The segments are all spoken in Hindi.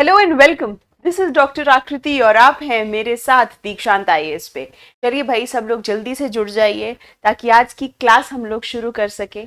Hello and welcome. This is doctor आकृति और आप हैं मेरे साथ दीक्षांत आईएएस पे। चलिए भाई, सब लोग जल्दी से जुड़ जाइए ताकि आज की क्लास हम लोग शुरू कर सके।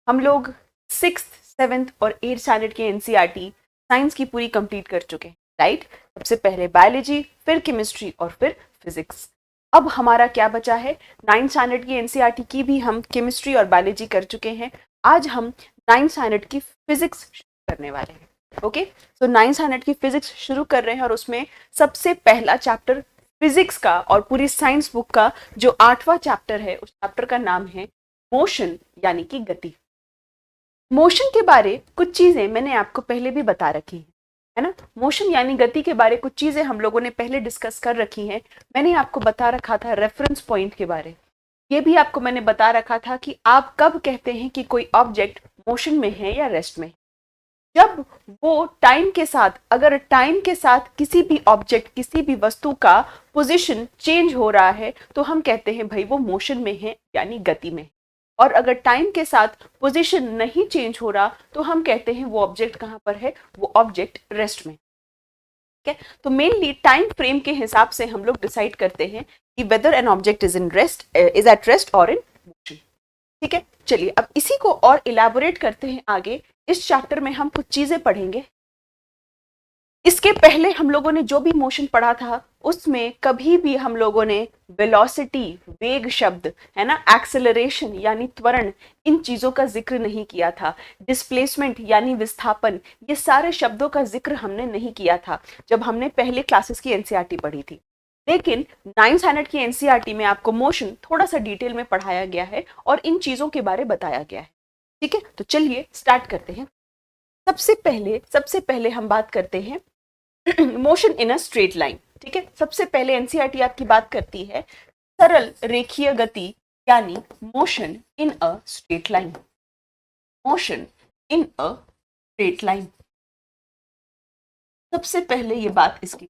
हम लोग 6th, 7th और 8th स्टैंडर्ड के एनसीईआरटी साइंस की पूरी कंप्लीट कर चुके हैं, राइट। सबसे पहले बायोलॉजी, फिर केमिस्ट्री और फिर फिजिक्स। अब हमारा क्या बचा है? 9th स्टैंडर्ड की एनसीईआरटी की भी हम केमिस्ट्री और बायोलॉजी कर चुके हैं। आज हम 9th स्टैंडर्ड की फिजिक्स करने वाले हैं। ओके, सो 9th स्टैंडर्ड की फिजिक्स शुरू कर रहे हैं और उसमें सबसे पहला चैप्टर फिजिक्स का और पूरी साइंस बुक का जो 8वां चैप्टर है, उस चैप्टर का नाम है मोशन यानी कि गति। मोशन के बारे कुछ चीजें मैंने आपको पहले भी बता रखी है ना। मोशन यानी गति के बारे कुछ चीजें हम लोगों ने पहले डिस्कस कर रखी हैं। मैंने आपको बता रखा था रेफरेंस पॉइंट के बारे। ये भी आपको मैंने बता रखा था कि आप कब कहते हैं कि कोई ऑब्जेक्ट मोशन में है या रेस्ट में है। जब वो टाइम के साथ, अगर टाइम के साथ किसी भी ऑब्जेक्ट, किसी भी वस्तु का पोजीशन चेंज हो रहा है तो हम कहते हैं भाई वो मोशन में है यानी गति में। और अगर टाइम के साथ पोजीशन नहीं चेंज हो रहा तो हम कहते हैं वो ऑब्जेक्ट कहां पर है, वो ऑब्जेक्ट रेस्ट में। ठीक है, तो मेनली टाइम फ्रेम के हिसाब से हम लोग डिसाइड करते हैं कि whether an object is at rest और इन मोशन। ठीक है, चलिए अब इसी को और इलैबोरेट करते हैं आगे। इस चैप्टर में हम कुछ चीजें पढ़ेंगे। इसके पहले हम लोगों ने जो भी मोशन पढ़ा था उसमें कभी भी हम लोगों ने वेलोसिटी, वेग शब्द है ना, एक्सेलरेशन यानी त्वरण, इन चीजों का जिक्र नहीं किया था। डिस्प्लेसमेंट यानी विस्थापन, ये सारे शब्दों का जिक्र हमने नहीं किया था जब हमने पहले क्लासेस की एनसीईआरटी पढ़ी थी। लेकिन 9th स्टैंडर्ड की एनसीईआरटी में आपको मोशन थोड़ा सा डिटेल में पढ़ाया गया है और इन चीजों के बारे बताया गया है। ठीक है, तो चलिए स्टार्ट करते हैं। सबसे पहले हम बात करते हैं motion in a straight line. ठीक है, सबसे पहले एनसीईआरटी आपकी बात करती है सरल रेखीय गति यानी motion in a straight line. Motion in a straight line, सबसे पहले ये बात इसकी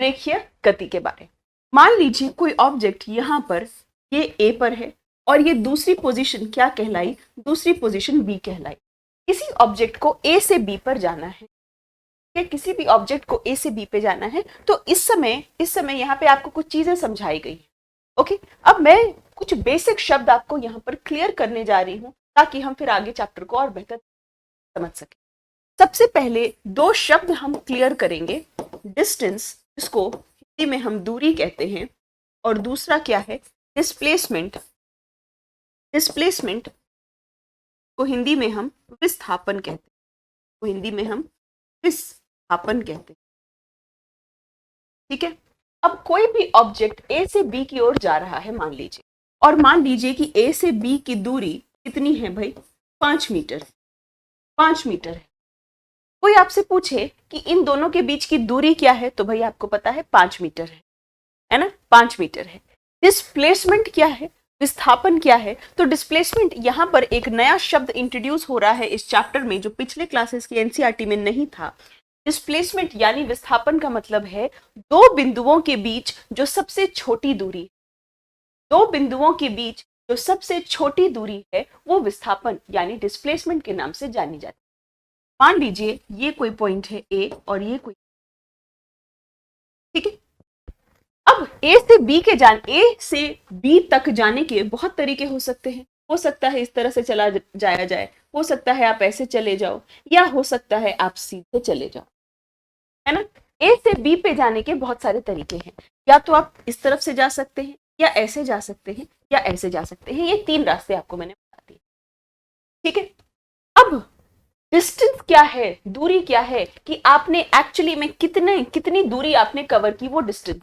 रेखीय गति के बारे। मान लीजिए कोई ऑब्जेक्ट यहां पर, ये ए पर है और ये दूसरी पोजीशन क्या कहलाई, दूसरी पोजीशन बी कहलाई। किसी ऑब्जेक्ट को ए से बी पर जाना है, किसी भी ऑब्जेक्ट को ए से बी पे जाना है तो इस समय यहाँ पे आपको कुछ चीजें समझाई गई है। ओके, अब मैं कुछ बेसिक शब्द आपको यहाँ पर क्लियर करने जा रही हूँ ताकि हम फिर आगे चैप्टर को और बेहतर समझ सके। सबसे पहले दो शब्द हम क्लियर करेंगे। डिस्टेंस, जिसको हिंदी में हम दूरी कहते हैं, और दूसरा क्या है, डिस्प्लेसमेंट। डिस्प्लेसमेंट को हिंदी में हम विस्थापन कहते हैं, को हिंदी में हम विस्थापन कहते हैं। ठीक है, अब कोई भी ऑब्जेक्ट ए से बी की ओर जा रहा है मान लीजिए, और मान लीजिए कि ए से बी की दूरी कितनी है भाई, 5 मीटर। 5 मीटर है। कोई आपसे पूछे कि इन दोनों के बीच की दूरी क्या है तो भाई आपको पता है 5 मीटर है ना, 5 मीटर है। डिस्प्लेसमेंट क्या है, विस्थापन क्या है? तो डिस्प्लेसमेंट, यहां पर एक नया शब्द इंट्रोड्यूस हो रहा है इस चैप्टर में जो पिछले क्लासेस की एनसीईआरटी में नहीं था। डिस्प्लेसमेंट यानी विस्थापन का मतलब है दो बिंदुओं के बीच जो सबसे छोटी दूरी, दो बिंदुओं के बीच जो सबसे छोटी दूरी है वो विस्थापन यानी डिस्प्लेसमेंट के नाम से जानी जाती है। मान लीजिए ये कोई पॉइंट है ए और ये कोई, ठीक है। अब ए से बी तक जाने के बहुत तरीके हो सकते हैं। हो सकता है इस तरह से चला जाया जाए, हो सकता है आप ऐसे चले जाओ, या हो सकता है आप सीधे चले जाओ, है ना। ए से बी पे जाने के बहुत सारे तरीके हैं। या तो आप इस तरफ से जा सकते हैं, या ऐसे जा सकते हैं, या ऐसे जा सकते हैं। ये 3 रास्ते आपको मैंने बता दिए। ठीक है, अब डिस्टेंस क्या है, दूरी क्या है, कि आपने एक्चुअली में कितनी दूरी आपने कवर की, वो डिस्टेंस।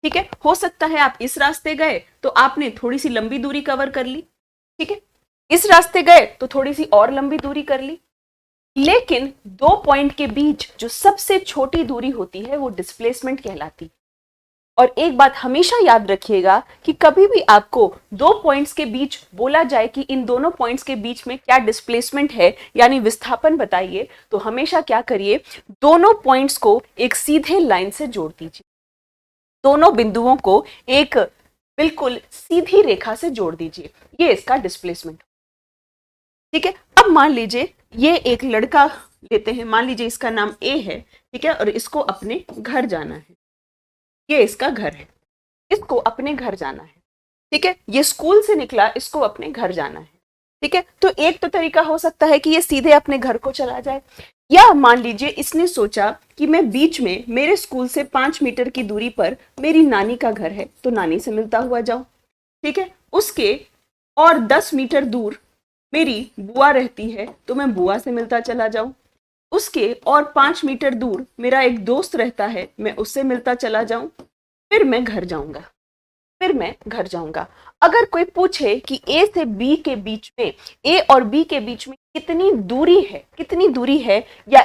ठीक है, हो सकता है आप इस रास्ते गए तो आपने थोड़ी सी लंबी दूरी कवर कर ली, ठीक है, इस रास्ते गए तो थोड़ी सी और लंबी दूरी कर ली। लेकिन दो पॉइंट के बीच जो सबसे छोटी दूरी होती है वो डिस्प्लेसमेंट कहलाती। और एक बात हमेशा याद रखिएगा कि कभी भी आपको दो पॉइंट्स के बीच बोला जाए कि इन दोनों पॉइंट्स के बीच में क्या डिस्प्लेसमेंट है यानी विस्थापन बताइए, तो हमेशा क्या करिए, दोनों पॉइंट्स को एक सीधे लाइन से जोड़ दीजिए। दोनों बिंदुओं को एक बिल्कुल सीधी रेखा से जोड़ दीजिए, ये इसका डिस्प्लेसमेंट। ठीक है, अब मान लीजिए ये एक लड़का लेते हैं, मान लीजिए इसका नाम ए है, ठीक है, और इसको अपने घर जाना है, ये इसका घर है, इसको अपने घर जाना है, ठीक है, ये स्कूल से निकला, इसको अपने घर जाना है, ठीक है। तो एक तो तरीका हो सकता है कि ये सीधे अपने घर को चला जाए, या मान लीजिए इसने सोचा कि मैं बीच में मेरे स्कूल से 5 मीटर की दूरी पर मेरी नानी का घर है, तो नानी से मिलता हुआ जाऊं, ठीक है। उसके और 10 मीटर दूर मेरी बुआ रहती है, तो मैं बुआ से मिलता चला जाऊं। उसके और 5 मीटर दूर मेरा एक दोस्त रहता है, मैं उससे मिलता चला जाऊं, फिर मैं घर जाऊंगा, फिर मैं घर जाऊंगा। अगर कोई पूछे कि ए से बी के बीच में, ए और बी के बीच में कितनी दूरी है, कितनी दूरी है, या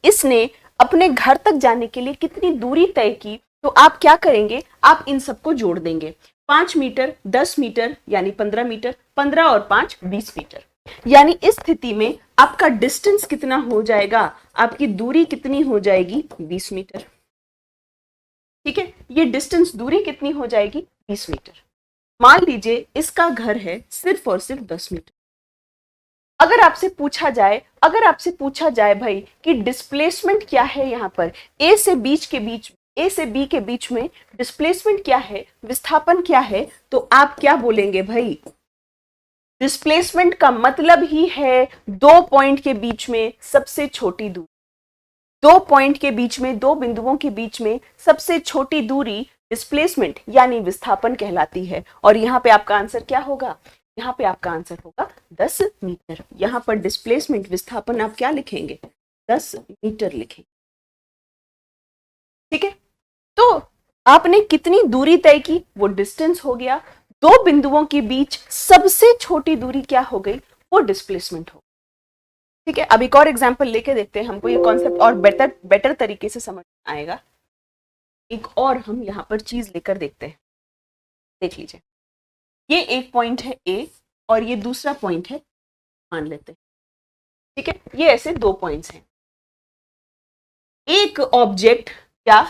इसने अपने घर तक जाने के लिए कितनी दूरी तय की, तो आप क्या करेंगे, आप इन सबको जोड़ देंगे। 5 मीटर, 10 मीटर यानी 15 मीटर, 15 और 5 20 मीटर। यानी इस स्थिति में आपका डिस्टेंस कितना हो जाएगा, आपकी दूरी कितनी हो जाएगी, 20 मीटर, ठीक है। ये डिस्टेंस, दूरी कितनी हो जाएगी, 20 मीटर। मान लीजिए इसका घर है सिर्फ और सिर्फ 10 मीटर। अगर आपसे पूछा जाए, अगर आपसे पूछा जाए भाई कि डिस्प्लेसमेंट क्या है, यहाँ पर ए से बीच के बीच, ए से बी के बीच में डिस्प्लेसमेंट क्या है, विस्थापन क्या है, तो आप क्या बोलेंगे भाई, डिस्प्लेसमेंट का मतलब ही है 2 पॉइंट के बीच में सबसे छोटी दूरी, 2 पॉइंट के बीच में, 2 बिंदुओं के बीच में सबसे छोटी दूरी डिस्प्लेसमेंट यानी विस्थापन कहलाती है। और यहाँ पे आपका आंसर क्या होगा, यहाँ पे आपका आंसर होगा 10 मीटर। यहाँ पर डिस्प्लेसमेंट, विस्थापन आप क्या लिखेंगे, 10 मीटर लिखेंगे, ठीक है। तो आपने कितनी दूरी तय की, वो डिस्टेंस हो गया। 2 बिंदुओं के बीच सबसे छोटी दूरी क्या हो गई, वो डिस्प्लेसमेंट हो, ठीक है। अब एक और एग्जांपल लेके देखते हैं, हमको ये कॉन्सेप्ट और बेटर तरीके से समझ में आएगा। एक और हम यहाँ पर चीज लेकर देखते हैं, देख लीजिए, ये एक पॉइंट है ए और ये दूसरा पॉइंट है, मान लेते हैं, ठीक है। ये ऐसे 2 पॉइंट्स हैं। एक ऑब्जेक्ट, क्या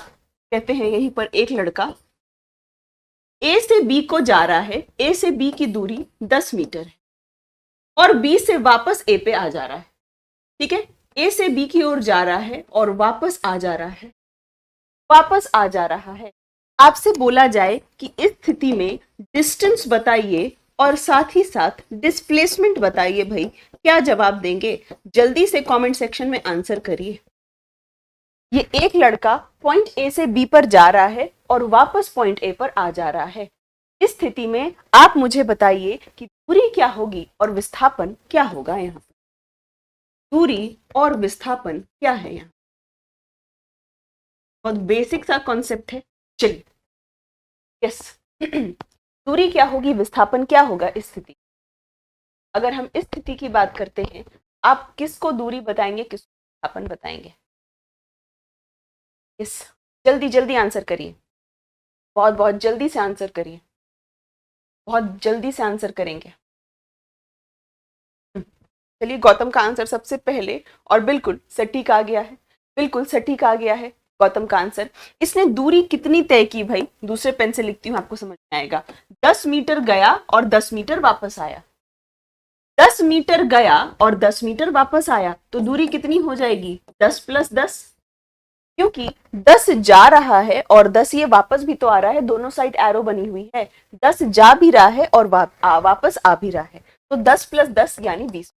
कहते हैं, यहीं पर एक लड़का ए से बी को जा रहा है, ए से बी की दूरी 10 मीटर है, और बी से वापस ए पे आ जा रहा है, ठीक है। ए से बी की ओर जा रहा है और वापस आ जा रहा है, वापस आ जा रहा है। आपसे बोला जाए कि इस स्थिति में डिस्टेंस बताइए और साथ ही साथ डिस्प्लेसमेंट बताइए, भाई क्या जवाब देंगे, जल्दी से कमेंट सेक्शन में आंसर करिए। ये एक लड़का पॉइंट ए से बी पर जा रहा है और वापस पॉइंट ए पर आ जा रहा है। इस स्थिति में आप मुझे बताइए कि दूरी क्या होगी और विस्थापन क्या होगा। यहाँ पर दूरी और विस्थापन क्या है, यहाँ बहुत बेसिक सा कॉन्सेप्ट है। चलिए, यस दूरी क्या होगी, विस्थापन क्या होगा इस स्थिति। अगर हम इस स्थिति की बात करते हैं, आप किसको दूरी बताएंगे, किसको विस्थापन बताएंगे। यस, जल्दी जल्दी आंसर करिए, बहुत बहुत जल्दी से आंसर करिए, बहुत जल्दी से आंसर करेंगे। चलिए, गौतम का आंसर सबसे पहले और बिल्कुल सटीक आ गया है, बिल्कुल सटीक आ गया है गौतम का आंसर। इसने दूरी कितनी तय की भाई, दूसरे पेन से लिखती हूँ आपको समझ में आएगा। 10 मीटर गया और 10 मीटर वापस आया, 10 मीटर गया और 10 मीटर वापस आया, तो दूरी कितनी हो जाएगी, 10 + 10, क्योंकि 10 जा रहा है और 10 ये वापस भी तो आ रहा है, दोनों साइड एरो बनी हुई है, 10 जा भी रहा है और वापस आ भी रहा है, तो 10 + 10 यानी 20।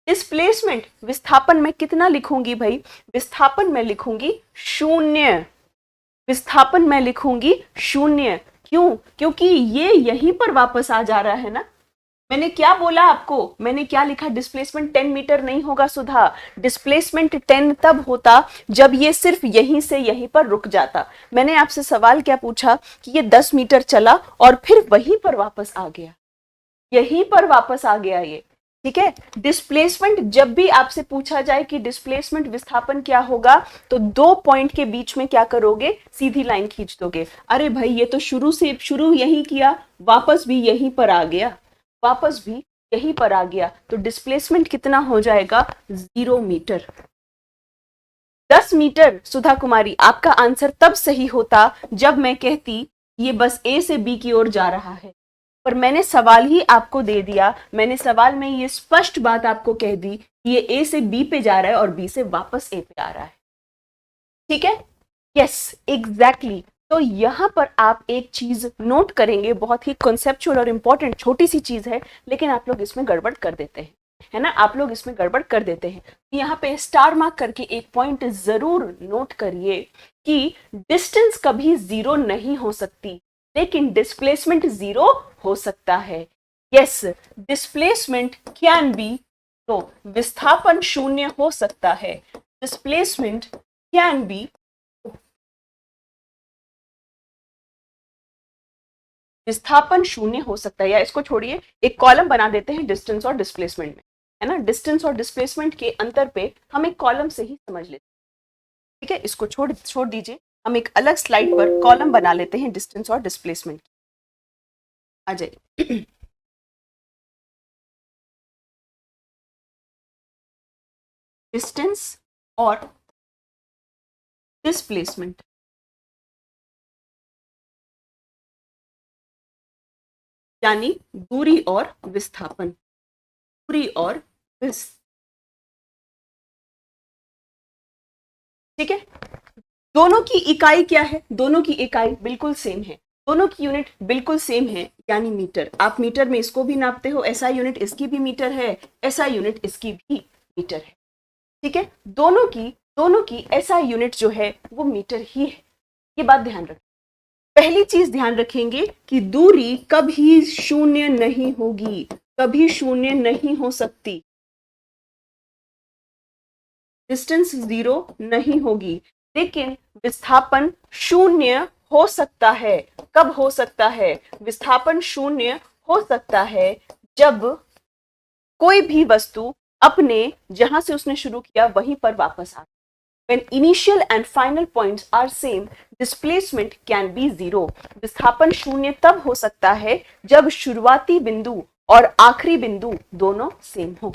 डिस्प्लेसमेंट, विस्थापन में कितना लिखूंगी भाई, विस्थापन में लिखूंगी 0, विस्थापन में लिखूंगी 0। क्यों, क्योंकि ये यहीं पर वापस आ जा रहा है ना। मैंने क्या बोला आपको, मैंने क्या लिखा, डिस्प्लेसमेंट 10 मीटर नहीं होगा सुधा, डिस्प्लेसमेंट 10 तब होता जब ये सिर्फ यहीं से यहीं पर रुक जाता। मैंने आपसे सवाल क्या पूछा कि ये 10 मीटर चला और फिर वहीं पर वापस आ गया, यहीं पर वापस आ गया ये, ठीक है। डिस्प्लेसमेंट जब भी आपसे पूछा जाए कि डिस्प्लेसमेंट विस्थापन क्या होगा, तो 2 पॉइंट के बीच में क्या करोगे, सीधी लाइन खींच दोगे। अरे भाई ये तो शुरू यही किया, वापस भी यहीं पर आ गया, वापस भी यहीं पर आ गया, तो डिस्प्लेसमेंट कितना हो जाएगा, 0 मीटर। 10 मीटर सुधा कुमारी, आपका आंसर तब सही होता जब मैं कहती ये बस ए से बी की ओर जा रहा है, पर मैंने सवाल ही आपको दे दिया, मैंने सवाल में ये स्पष्ट बात आपको कह दी कि ये ए से बी पे जा रहा है और बी से वापस ए पे आ रहा है। ठीक है, यस एग्जैक्टली। तो यहां पर आप एक चीज नोट करेंगे, बहुत ही कॉन्सेप्चुअल और इंपॉर्टेंट छोटी सी चीज है, लेकिन आप लोग इसमें गड़बड़ कर देते हैं, है ना, आप लोग इसमें गड़बड़ कर देते हैं। यहाँ पे स्टार मार्क करके एक पॉइंट जरूर नोट करिए कि डिस्टेंस कभी जीरो नहीं हो सकती, लेकिन डिस्प्लेसमेंट जीरो हो सकता है। यस, डिस्प्लेसमेंट कैन बी, तो विस्थापन शून्य हो सकता है, डिस्प्लेसमेंट कैन बी, विस्थापन शून्य हो सकता है, या इसको छोड़िए एक कॉलम बना देते हैं डिस्टेंस और डिस्प्लेसमेंट में, है ना, डिस्टेंस और डिस्प्लेसमेंट के अंतर पे हम एक कॉलम से ही समझ लेते हैं। ठीक है, इसको छोड़ दीजिए, हम एक अलग स्लाइड पर कॉलम बना लेते हैं डिस्टेंस और डिस्प्लेसमेंट। आ जाइए, डिस्टेंस और डिस्प्लेसमेंट, यानी दूरी और विस्थापन, दूरी और ठीक है, दोनों की इकाई क्या है, दोनों की इकाई बिल्कुल सेम है, दोनों की यूनिट बिल्कुल सेम है, यानी मीटर। आप मीटर में इसको भी नापते हो, ऐसा यूनिट इसकी भी मीटर है, ऐसा यूनिट इसकी भी मीटर है। ठीक है, दोनों की ऐसा यूनिट जो है वो मीटर ही है, ये बात ध्यान रखें। पहली चीज ध्यान रखेंगे कि दूरी कभी शून्य नहीं होगी, कभी शून्य नहीं हो सकती, डिस्टेंस जीरो नहीं होगी, लेकिन विस्थापन शून्य हो सकता है। कब हो सकता है? विस्थापन शून्य हो सकता है जब कोई भी वस्तु अपने जहां से उसने शुरू किया वहीं पर वापस आ। When initial and final points are same, displacement can be zero. विस्थापन शून्य तब हो सकता है जब शुरुआती बिंदु और आखिरी बिंदु दोनों सेम हो।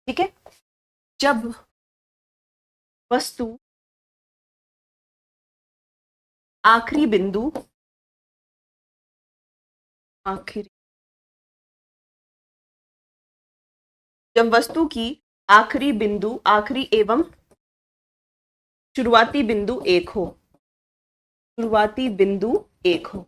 ठीक है, जब वस्तु आखिरी बिंदु आखिरी जब वस्तु की आखिरी एवं शुरुआती बिंदु एक हो, शुरुआती बिंदु एक हो।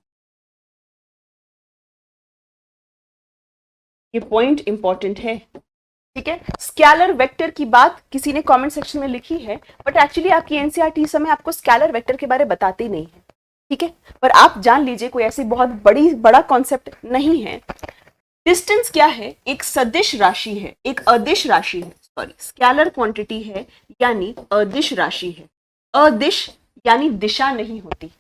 ये पॉइंट इंपॉर्टेंट है। ठीक है, स्केलर वेक्टर की बात किसी ने कमेंट सेक्शन में लिखी है, बट एक्चुअली आपकी एनसीईआरटी इस समय आपको स्केलर वेक्टर के बारे में बताते ही नहीं है। ठीक है, पर आप जान लीजिए कोई ऐसी बहुत बड़ा कॉन्सेप्ट नहीं है। डिस्टेंस क्या है? एक सदिश राशि है, एक अदिश राशि है, सॉरी स्केलर क्वांटिटी है, यानी अदिश राशि है। अदिश यानी दिशा नहीं होती।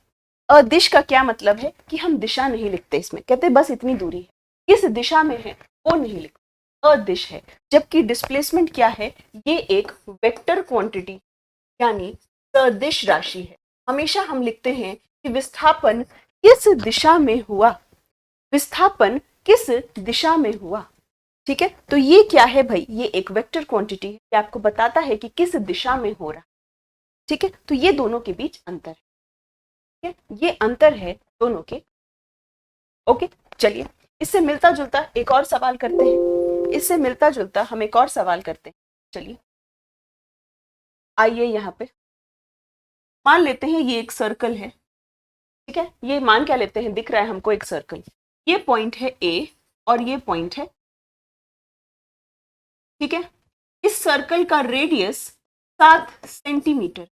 अदिश का क्या मतलब है कि हम दिशा नहीं लिखते, इसमें कहते बस इतनी दूरी है, किस दिशा में है वो नहीं लिखते, अदिश है। जबकि डिस्प्लेसमेंट क्या है? ये एक वेक्टर क्वांटिटी यानी सदिश राशि है। हमेशा हम लिखते हैं कि विस्थापन किस दिशा में हुआ, विस्थापन किस दिशा में हुआ। ठीक है, तो ये क्या है भाई? ये एक वेक्टर क्वांटिटी है, ये आपको बताता है कि किस दिशा में हो रहा। ठीक है, तो ये दोनों के बीच अंतर है। ठीक है, ये अंतर है दोनों के। ओके, चलिए इससे मिलता जुलता एक और सवाल करते हैं, इससे मिलता जुलता हम एक और सवाल करते हैं। चलिए आइए, यहाँ पे मान लेते हैं ये एक सर्कल है। ठीक है, ये मान क्या लेते हैं, दिख रहा है हमको एक सर्कल, ये पॉइंट है ए और ये पॉइंट है। ठीक है, इस सर्कल का रेडियस 7 सेंटीमीटर,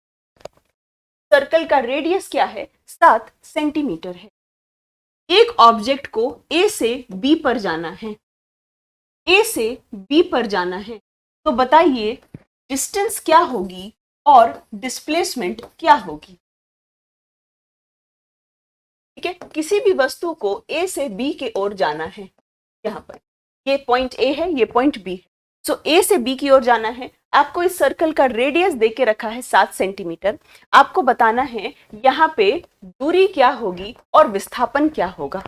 सर्कल का रेडियस क्या है? 7 सेंटीमीटर है। एक ऑब्जेक्ट को ए से बी पर जाना है, ए से बी पर जाना है, तो बताइए डिस्टेंस क्या होगी और डिस्प्लेसमेंट क्या होगी। ठीक है, किसी भी वस्तु को ए से बी के ओर जाना है, यहाँ पर ये पॉइंट ए है, ये पॉइंट बी है, सो ए से बी की ओर जाना है। आपको इस सर्कल का रेडियस दे के रखा है 7 सेंटीमीटर। आपको बताना है यहाँ पे दूरी क्या होगी और विस्थापन क्या होगा।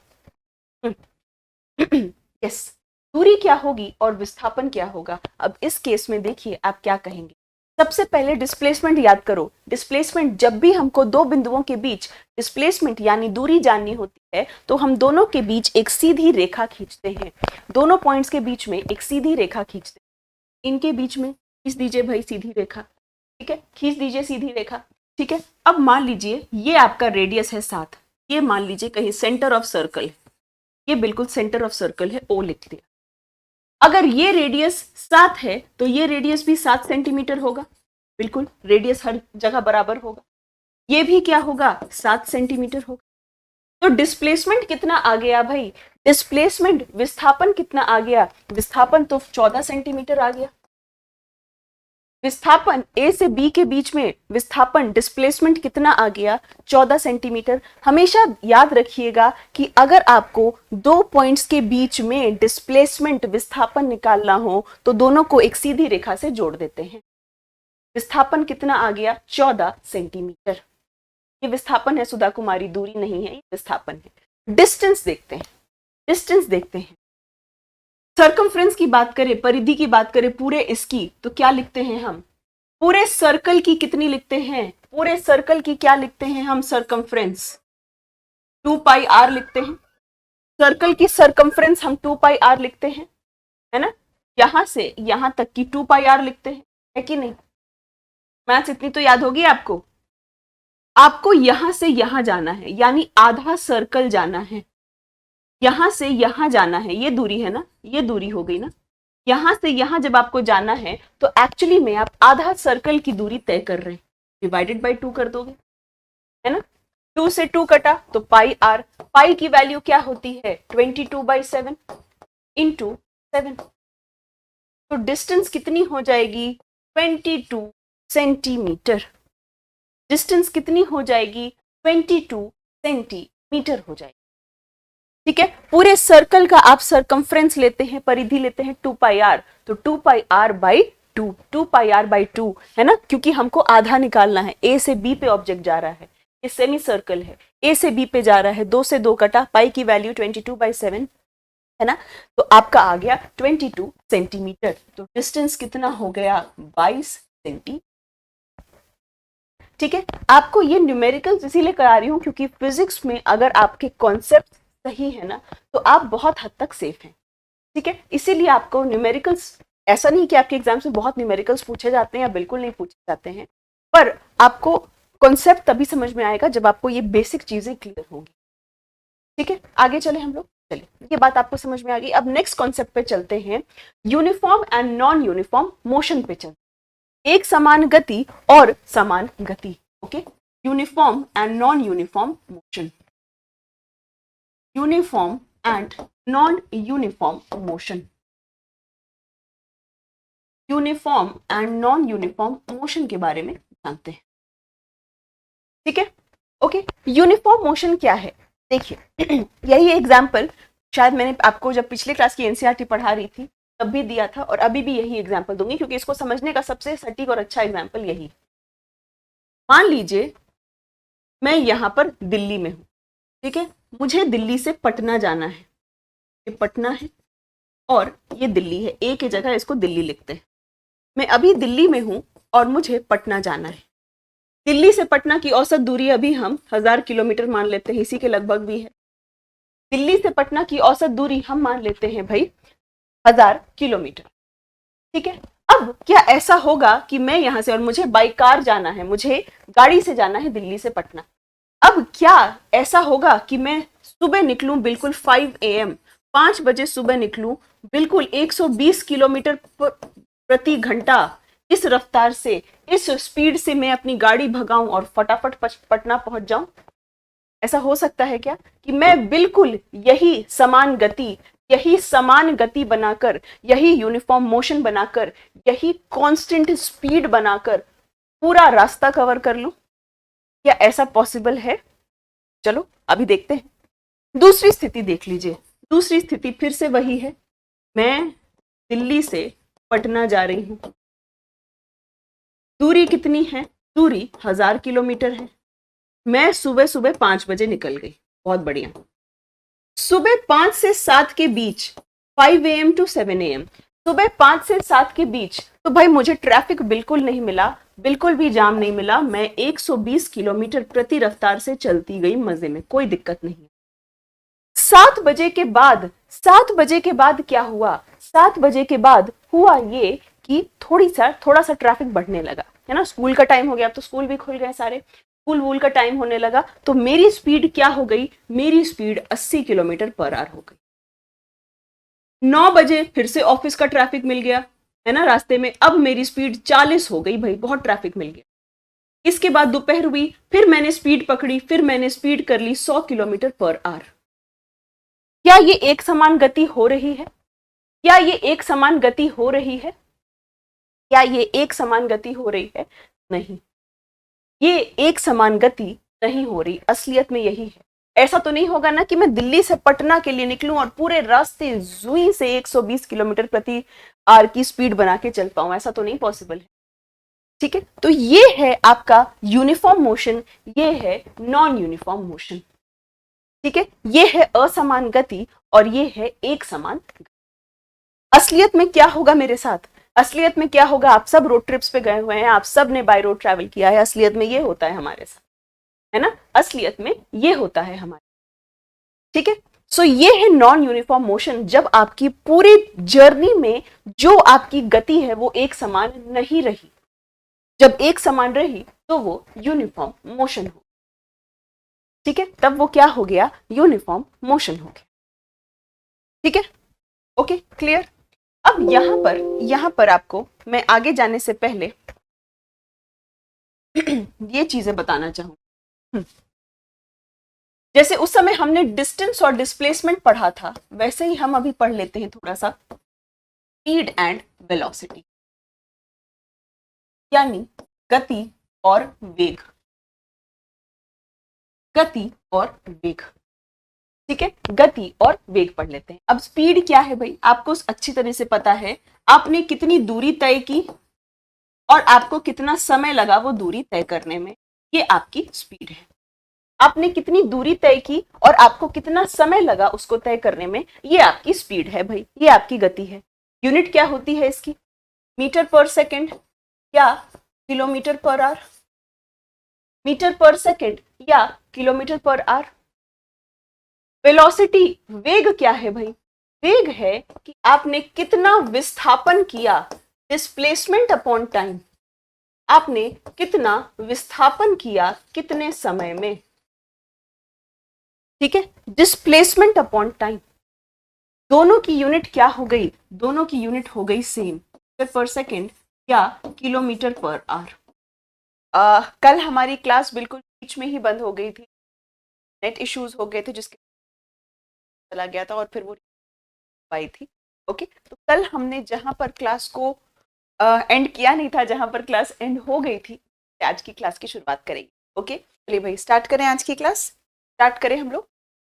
यस, दूरी क्या होगी और विस्थापन क्या होगा। अब इस केस में देखिए आप क्या कहेंगे। सबसे पहले डिस्प्लेसमेंट याद करो। डिस्प्लेसमेंट, जब भी हमको दो बिंदुओं के बीच डिस्प्लेसमेंट यानी दूरी जाननी होती है तो हम दोनों के बीच एक सीधी रेखा खींचते हैं। दोनों पॉइंट्स के बीच में एक सीधी रेखा खींचते हैं। इनके बीच में खींच दीजिए भाई सीधी रेखा, ठीक है, खींच दीजिए सीधी रेखा, ठीक है। अब मान लीजिए ये आपका रेडियस है 7, ये मान लीजिए कहीं सेंटर ऑफ सर्कल, ये बिल्कुल सेंटर ऑफ सर्कल है, ओ लिख दिया। अगर ये रेडियस 7 है तो ये रेडियस भी 7 सेंटीमीटर होगा, बिल्कुल रेडियस हर जगह बराबर होगा। ये भी क्या होगा, 7 सेंटीमीटर होगा। तो डिस्प्लेसमेंट कितना आ गया भाई, डिस्प्लेसमेंट विस्थापन कितना आ गया, विस्थापन तो 14 सेंटीमीटर आ गया। विस्थापन ए से बी के बीच में विस्थापन डिस्प्लेसमेंट कितना आ गया, 14 सेंटीमीटर। हमेशा याद रखिएगा कि अगर आपको दो पॉइंट्स के बीच में डिस्प्लेसमेंट विस्थापन निकालना हो तो दोनों को एक सीधी रेखा से जोड़ देते हैं। विस्थापन कितना आ गया, 14 सेंटीमीटर। ये विस्थापन है सुधा कुमारी, दूरी नहीं है, ये विस्थापन है। डिस्टेंस देखते हैं, डिस्टेंस देखते हैं। सर्कमफ्रेंस की बात करें, परिधि की बात करें पूरे इसकी, तो क्या लिखते हैं हम, पूरे सर्कल की कितनी लिखते हैं, पूरे सर्कल की क्या लिखते हैं हम, सर्कमफ्रेंस 2 पाई आर लिखते हैं। सर्कल की सर्कमफ्रेंस हम 2 पाई आर लिखते हैं, है ना। यहां से यहां तक की 2 पाई आर लिखते हैं, है कि नहीं। मैथ्स इतनी तो याद होगी आपको। आपको यहां से यहां जाना है, यानी आधा सर्कल जाना है। यहां से यहां जाना है, ये दूरी है ना, ये दूरी हो गई ना। यहां से यहां जब आपको जाना है तो एक्चुअली में आप आधा सर्कल की दूरी तय कर रहे हैं। डिवाइडेड बाय 2 कर दोगे, है ना। 2 से 2 कटा तो पाई आर, पाई की वैल्यू क्या होती है, 22/7 इंटू 7। तो डिस्टेंस कितनी हो जाएगी, 22 सेंटीमीटर। डिस्टेंस कितनी हो जाएगी, 22 सेंटीमीटर हो जाएगी, ठीक है। पूरे सर्कल का आप सरकमफ्रेंस लेते हैं, परिधि लेते हैं 2 पाई आर, तो 2 pi r by 2, 2 pi r by 2, है ना, क्योंकि हमको आधा निकालना है। ए से बी पे ऑब्जेक्ट जा रहा है, ये सेमी सर्कल है, ए से बी पे जा रहा है, 2 से 2 कटा, पाई की वैल्यू 22/7, है ना। तो आपका आ गया 22 सेंटीमीटर। तो डिस्टेंस कितना हो गया, 22 सेंटीमीटर, ठीक है। आपको ये न्यूमेरिकल्स इसीलिए करा रही हूं क्योंकि फिजिक्स में अगर आपके कॉन्सेप्ट सही है ना तो आप बहुत हद तक सेफ हैं, ठीक है। इसीलिए आपको न्यूमेरिकल्स, ऐसा नहीं कि आपके एग्जाम से बहुत न्यूमेरिकल्स पूछे जाते हैं या बिल्कुल नहीं पूछे जाते हैं, पर आपको कॉन्सेप्ट तभी समझ में आएगा जब आपको ये बेसिक चीजें क्लियर होंगी, ठीक है। आगे चले हम लोग, चलिए ये बात आपको समझ में आ गई। अब नेक्स्ट कॉन्सेप्ट पे चलते हैं, uniform and non uniform motion पे चलते हैं। एक समान गति और समान गति, okay. Uniform and non uniform motion, uniform and non uniform motion, uniform and non uniform motion के बारे में जानते हैं, ठीक है, ओके। यूनिफॉर्म मोशन क्या है, देखिए यही एग्जाम्पल शायद मैंने आपको जब पिछले क्लास की एनसीईआरटी पढ़ा रही थी तब भी दिया था और अभी भी यही एग्जाम्पल दूंगी क्योंकि इसको समझने का सबसे सटीक और अच्छा एग्जाम्पल यही। मान लीजिए मैं यहां पर दिल्ली में हूं, ठीक है, मुझे दिल्ली से पटना जाना है, ये पटना है और ये दिल्ली है, ए की जगह इसको दिल्ली लिखते हैं। मैं अभी दिल्ली में हूं और मुझे पटना जाना है। दिल्ली से पटना की औसत दूरी अभी हम 1000 किलोमीटर मान लेते हैं, इसी के लगभग भी है। दिल्ली से पटना की औसत दूरी हम मान लेते हैं भाई 1000 किलोमीटर, ठीक है। अब क्या ऐसा होगा कि मैं यहां से, और मुझे बाई कार जाना है, मुझे गाड़ी से जाना है दिल्ली से पटना। अब क्या ऐसा होगा कि मैं सुबह निकलूं बिल्कुल 5 AM, 5 बजे सुबह निकलूं बिल्कुल 120 किलोमीटर प्रति घंटा, इस रफ्तार से, इस स्पीड से मैं अपनी गाड़ी भगाऊं और फटाफट पटना पहुंच जाऊं? ऐसा हो सकता है क्या कि मैं बिल्कुल यही समान गति बनाकर, यही यूनिफॉर्म मोशन बनाकर, यही कांस्टेंट स्पीड बनाकर पूरा रास्ता कवर कर लूं? क्या ऐसा पॉसिबल है? चलो अभी देखते हैं। दूसरी स्थिति देख लीजिए, दूसरी स्थिति फिर से वही है, मैं दिल्ली से पटना जा रही हूं। दूरी कितनी है? दूरी 1000 किलोमीटर है। मैं सुबह सुबह 5 बजे निकल गई, बहुत बढ़िया। सुबह 5 से 7 के बीच 5 AM to 7 AM सुबह 5 से 7 के बीच तो भाई मुझे ट्रैफिक बिल्कुल नहीं मिला, बिल्कुल भी जाम नहीं मिला, मैं 120 किलोमीटर प्रति रफ्तार से चलती गई मजे में, कोई दिक्कत नहीं। 7 बजे के बाद, 7 बजे के बाद क्या हुआ, 7 बजे के बाद हुआ ये कि थोड़ा सा ट्रैफिक बढ़ने लगा, है ना, स्कूल का टाइम हो गया, अब तो स्कूल भी खुल गए सारे, स्कूल वूल का टाइम होने लगा, तो मेरी स्पीड क्या हो गई, मेरी स्पीड 80 किलोमीटर पर आवर हो गई। 9 बजे फिर से ऑफिस का ट्रैफिक मिल गया, है ना, रास्ते में, अब मेरी स्पीड 40 हो गई, भाई बहुत ट्रैफिक मिल गया। इसके बाद दोपहर हुई, फिर मैंने स्पीड पकड़ी, फिर मैंने स्पीड कर ली 100 किलोमीटर पर आवर। क्या ये एक समान गति हो रही है, क्या ये एक समान गति हो रही है, क्या ये एक समान गति हो रही है, नहीं, ये एक समान गति नहीं हो रही, असलियत में यही है। ऐसा तो नहीं होगा ना कि मैं दिल्ली से पटना के लिए निकलूं और पूरे रास्ते जुई से 120 किलोमीटर प्रति आवर की स्पीड बना के चल पाऊं, ऐसा तो नहीं पॉसिबल है। ठीक है, तो ये है आपका यूनिफॉर्म मोशन, ये है नॉन यूनिफॉर्म मोशन। ठीक है, ये है असमान गति और ये है एक समान गति। असलियत में क्या होगा मेरे साथ, असलियत में क्या होगा, आप सब रोड ट्रिप्स पे गए हुए हैं, आप सब ने बाय रोड ट्रैवल किया है, असलियत में ये होता है हमारे साथ, है ना, असलियत में ये होता है हमारे। ठीक है, सो ये है नॉन यूनिफॉर्म मोशन, जब आपकी पूरी जर्नी में जो आपकी गति है वो एक समान नहीं रही, जब एक समान रही तो वो यूनिफॉर्म मोशन हो। ठीक है, तब वो क्या हो गया, यूनिफॉर्म मोशन हो गया। ठीक है, ओके, क्लियर। अब यहां पर आपको मैं आगे जाने से पहले ये चीजें बताना चाहूंगी। जैसे उस समय हमने डिस्टेंस और डिस्प्लेसमेंट पढ़ा था, वैसे ही हम अभी पढ़ लेते हैं थोड़ा सा स्पीड एंड वेलोसिटी, यानी गति और वेग, गति और वेग। ठीक है, गति और वेग पढ़ लेते हैं। अब स्पीड क्या है भाई, आपको अच्छी तरह से पता है, आपने कितनी दूरी तय की और आपको कितना समय लगा वो दूरी तय करने में, ये आपकी स्पीड है। आपने कितनी दूरी तय की और आपको कितना समय लगा उसको तय करने में, ये आपकी स्पीड है भाई, ये आपकी गति है। यूनिट क्या होती है इसकी, मीटर पर सेकेंड या किलोमीटर पर आवर, मीटर पर सेकेंड या किलोमीटर पर आवर। वेलोसिटी, वेग क्या है भाई, वेग है कि आपने कितना विस्थापन किया, डिस्प्लेसमेंट अपॉन टाइम, आपने कितना विस्थापन किया कितने समय में। ठीक है, डिस्प्लेसमेंट अपॉन टाइम, दोनों की यूनिट क्या हो गई, दोनों की यूनिट हो गई सेम, मीटर पर सेकेंड या किलोमीटर पर आवर। कल हमारी क्लास बिल्कुल बीच में ही बंद हो गई थी, नेट इश्यूज हो गए थे जिसके चला गया था और फिर वो आई थी। ओके, तो कल हमने जहां पर क्लास को एंड किया नहीं था, जहां पर क्लास एंड हो गई थी, आज की क्लास की शुरुआत करेंगे। ओके, चलिए भाई स्टार्ट करें आज की क्लास, स्टार्ट करें हम लोग,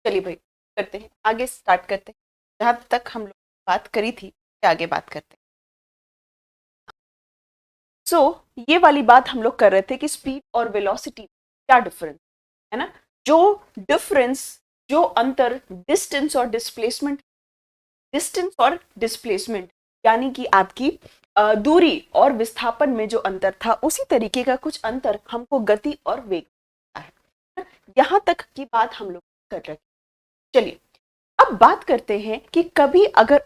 चलिए भाई करते हैं, आगे स्टार्ट करते हैं, जहां तक हम लोग बात करी थी आगे बात करते हैं। सो ये वाली बात हम लोग कर रहे थे कि स्पीड और वेलोसिटी क्या डिफरेंस है ना, जो डिफरेंस, जो अंतर डिस्टेंस और डिस्प्लेसमेंट, डिस्टेंस और डिस्प्लेसमेंट यानी कि आपकी दूरी और विस्थापन में जो अंतर था, उसी तरीके का कुछ अंतर हमको गति और वेग है। यहां तक की बात हम लोग कर रहे हैं। चलिए अब बात करते हैं कि कभी अगर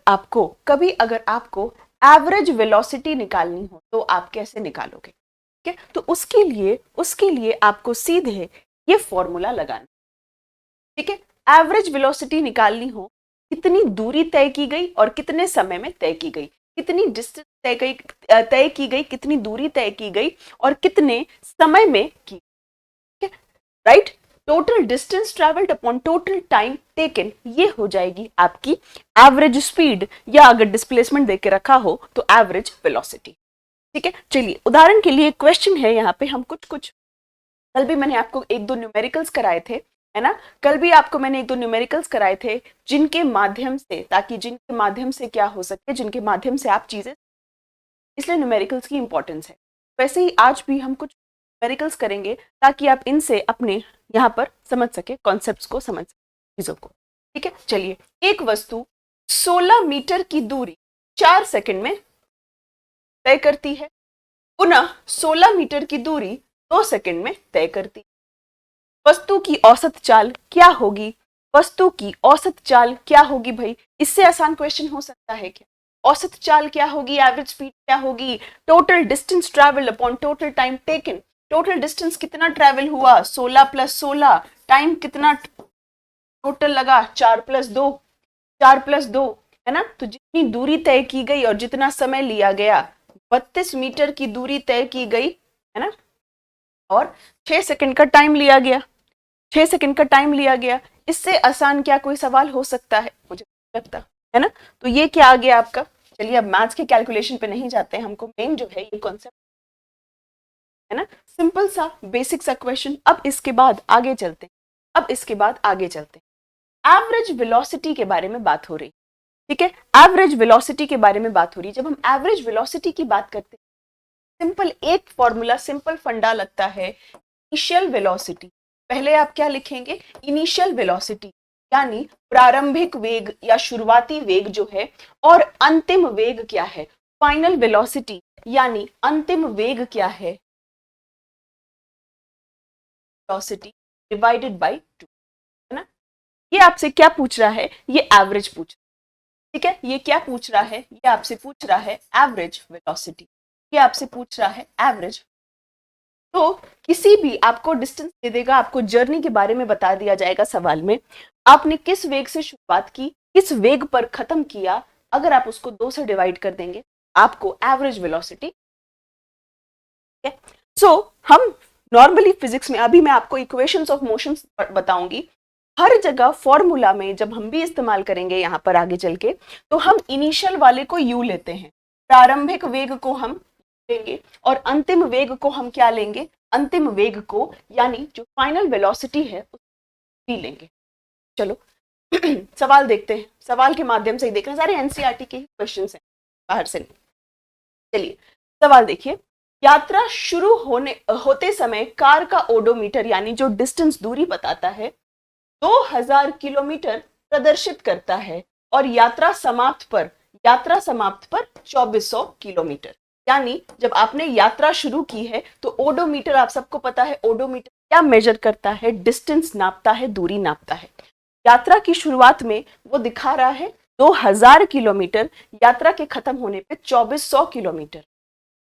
आपको एवरेज वेलोसिटी निकालनी हो तो आप कैसे निकालोगे। ठीक है, तो उसके लिए आपको सीधे ये फॉर्मूला लगाना। ठीक है, एवरेज वेलोसिटी निकालनी हो, कितनी दूरी तय की गई और कितने समय में तय की गई, कितनी डिस्टेंस तय की गई, कितनी दूरी तय की गई और कितने समय में की। Right, total distance travelled upon total time taken, ये हो जाएगी आपकी एवरेज स्पीड, या अगर डिस्प्लेसमेंट देके रखा हो तो एवरेज वेलोसिटी। ठीक है, चलिए उदाहरण के लिए क्वेश्चन है यहाँ पे, हम कुछ कल भी मैंने आपको एक दो न्यूमेरिकल्स कराए थे, है ना, कल भी आपको मैंने एक दो न्यूमेरिकल्स कराए थे, जिनके माध्यम से, ताकि जिनके माध्यम से क्या हो सके, जिनके माध्यम से आप चीजें, इसलिए न्यूमेरिकल्स की इंपॉर्टेंस है। वैसे ही आज भी हम कुछ न्यूमेरिकल्स करेंगे ताकि आप इनसे अपने यहाँ पर समझ सके, कॉन्सेप्ट्स को समझ सके, चीजों को। ठीक है, चलिए, एक वस्तु 16 मीटर की दूरी 4 सेकंड में तय करती है, पुनः 16 मीटर की दूरी 2 सेकंड में तय करती है। वस्तु की औसत चाल क्या होगी? वस्तु की औसत चाल क्या होगी भाई? इससे आसान क्वेश्चन हो सकता है क्या? औसत चाल क्या होगी? एवरेज स्पीड क्या होगी? Total distance travel upon total time taken. Total distance कितना ट्रैवल हुआ? 16 + 16। टाइम कितना टोटल लगा? 4 + 2, 4 + 2, है ना? तो जितनी दूरी तय की गई और जितना समय लिया गया, 32 मीटर की दूरी तय की गई, है ना? और 6 सेकंड का टाइम लिया गया, 6 सेकंड का टाइम लिया गया। इससे आसान क्या कोई सवाल हो सकता है? मुझे लगता है ना। तो ये क्या आ गया आपका? चलिए अब मैथ्स के कैलकुलेशन पे नहीं जाते हैं, हमको मेन जो है ये कॉन्सेप्ट, है ना, सिंपल सा बेसिक सा क्वेश्चन। अब इसके बाद आगे चलते हैं, अब इसके बाद आगे चलते हैं। एवरेज वेलोसिटी के बारे में बात हो रही, ठीक है, एवरेज वेलोसिटी के बारे में बात हो रही। जब हम एवरेज वेलोसिटी की बात करते हैं, सिंपल एक फॉर्मूला, सिंपल फंडा लगता है, इनिशियल वेलोसिटी। पहले आप क्या लिखेंगे? इनिशियल वेलोसिटी, यानी प्रारंभिक वेग या शुरुआती वेग जो है, और अंतिम वेग क्या है? फाइनल वेलोसिटी, यानी अंतिम वेग क्या है? वेलोसिटी डिवाइडेड बाय 2, है ना। ये आपसे क्या पूछ रहा है? ये एवरेज पूछ, ठीक है, ये क्या पूछ रहा है? ये आपसे पूछ रहा है एवरेज वेलोसिटी, ये आपसे पूछ रहा है एवरेज। तो किसी भी आपको डिस्टेंस दे देगा, आपको जर्नी के बारे में बता दिया जाएगा सवाल में, आपने किस वेग से शुरुआत की, किस वेग पर खत्म किया, अगर आप उसको 2 से डिवाइड कर देंगे, आपको एवरेज वेलोसिटी। सो हम नॉर्मली फिजिक्स में, अभी मैं आपको इक्वेशंस ऑफ मोशन बताऊंगी, हर जगह फॉर्मूला में जब हम भी इस्तेमाल करेंगे यहां पर आगे चल के, तो हम इनिशियल वाले को यू लेते हैं, प्रारंभिक वेग को हम लेंगे, और अंतिम वेग को हम क्या लेंगे? अंतिम वेग को, यानी जो फाइनल वेलोसिटी है उसको लेंगे। चलो सवाल देखते हैं, सवाल के माध्यम से ही देखना, सारे एनसीईआरटी के क्वेश्चन हैं, बाहर से नहीं। चलिए सवाल देखिए। यात्रा शुरू होते समय कार का ओडोमीटर, यानी जो डिस्टेंस, दूरी बताता है, 2000 किलोमीटर प्रदर्शित करता है, और यात्रा समाप्त पर 2400 किलोमीटर। यानी जब आपने यात्रा शुरू की है तो ओडोमीटर, आप सबको पता है ओडोमीटर क्या मेजर करता है? डिस्टेंस नापता है, दूरी नापता है। यात्रा की शुरुआत में वो दिखा रहा है 2000 किलोमीटर, यात्रा के खत्म होने पे 2400 किलोमीटर।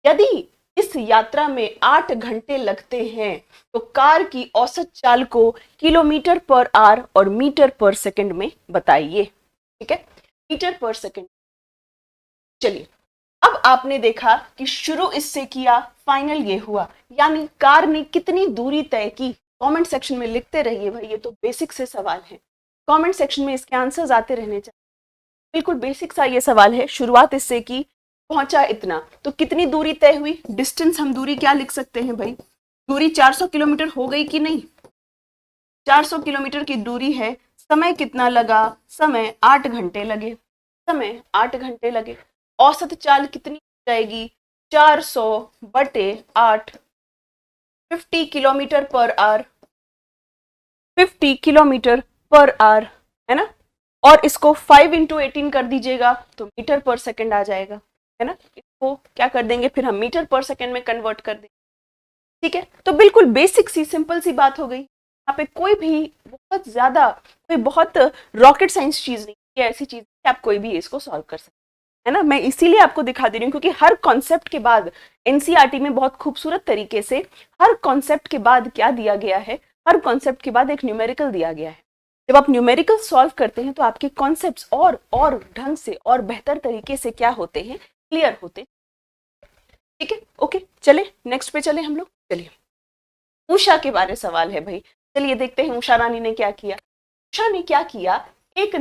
यदि इस यात्रा में 8 घंटे लगते हैं तो कार की औसत चाल को किलोमीटर पर आवर और मीटर पर सेकंड में बताइए, ठीक है, मीटर पर सेकंड। चलिए अब आपने देखा कि शुरू इससे किया, फाइनल ये हुआ, यानी कार ने कितनी दूरी तय की? कमेंट सेक्शन में लिखते रहिए भाई, ये तो बेसिक से सवाल है, कमेंट सेक्शन में इसके आंसर्स आते रहने चाहिए। बिल्कुल बेसिक सा ये सवाल है, शुरुआत इससे की, पहुंचा इतना, तो कितनी दूरी तय हुई? डिस्टेंस, हम दूरी क्या लिख सकते हैं भाई? दूरी 400 किलोमीटर हो गई कि नहीं? 400 किलोमीटर की दूरी है। समय कितना लगा? समय 8 घंटे लगे, समय 8 घंटे लगे। औसत चाल कितनी हो जाएगी? 400 बटे 8, 50 kilometre per hour, 50 kilometre per hour, है ना। और इसको 5 × 18 कर दीजिएगा तो मीटर पर सेकंड आ जाएगा, है ना। इसको क्या कर देंगे फिर हम? मीटर पर सेकंड में कन्वर्ट कर देंगे, ठीक है। तो बिल्कुल बेसिक सी, सिंपल सी बात हो गई। यहाँ पे कोई भी बहुत ज्यादा, कोई बहुत रॉकेट साइंस चीज नहीं है, ऐसी चीज कि आप कोई भी इसको सॉल्व कर सकते, है ना। मैं इसीलिए आपको दिखा दे रही हूँ क्योंकि हर कॉन्सेप्ट के बाद एनसीईआरटी में बहुत खूबसूरत तरीके से हर कॉन्सेप्ट के बाद क्या दिया गया है? हर कॉन्सेप्ट के बाद एक न्यूमेरिकल दिया गया है। जब आप न्यूमेरिकल सॉल्व करते हैं तो आपके कॉन्सेप्ट्स और ढंग से और बेहतर तरीके से क्या होते हैं? क्लियर होते, ठीक है। ओके, चले नेक्स्ट पे चले हम लोग। चलिए उषा के बारे सवाल है भाई, चलिए देखते हैं उषा रानी ने क्या किया। उषा ने क्या किया? एक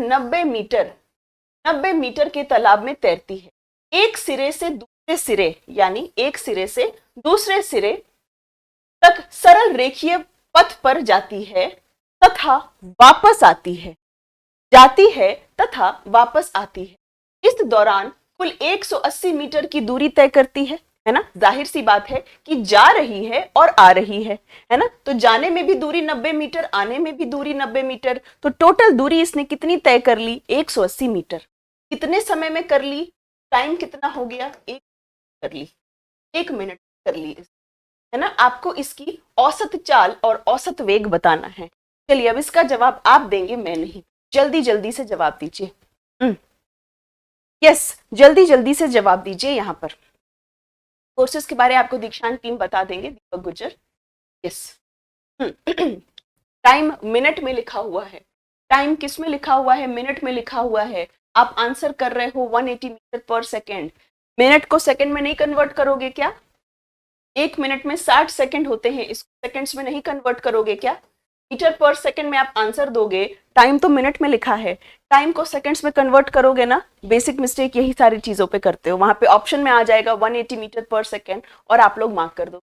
90 मीटर के तालाब में तैरती है, एक सिरे से दूसरे सिरे, यानी एक सिरे से दूसरे सिरे तक सरल रेखीय पथ पर जाती है तथा वापस आती है, जाती है तथा वापस आती है। इस दौरान कुल 180 मीटर की दूरी तय करती है ना। जाहिर सी बात है कि जा रही है और आ रही है ना। तो जाने में भी दूरी 90 मीटर, आने में भी दूरी 90 मीटर, तो टोटल दूरी इसने कितनी तय कर ली? 180 मीटर। कितने समय में कर ली? टाइम कितना हो गया, 1 कर ली, 1 मिनट कर ली, है ना। आपको इसकी औसत चाल और औसत वेग बताना है। चलिए अब इसका जवाब आप देंगे, मैं नहीं। जल्दी जल्दी से जवाब दीजिए। यस, जल्दी जल्दी से जवाब दीजिए। यहाँ पर कोर्सेज के बारे में आपको दीक्षांत टीम बता देंगे, दीपक गुज्जर। यस। टाइम मिनट में लिखा हुआ है, टाइम किस में लिखा हुआ है, मिनट में लिखा हुआ है। आप आंसर कर रहे हो 180 मीटर पर सेकेंड, मिनट को सेकंड में नहीं कन्वर्ट करोगे क्या? 1 मिनट में 60 सेकंड होते हैं, इसको सेकंड्स में नहीं कन्वर्ट करोगे क्या? मीटर पर सेकंड में आप आंसर दोगे, टाइम तो मिनट में लिखा है, टाइम को सेकंड्स में कन्वर्ट करोगे ना। बेसिक मिस्टेक यही सारी चीजों पे करते हो। वहां पे ऑप्शन में आ जाएगा 180 मीटर पर सेकंड और आप लोग मार्क कर दो।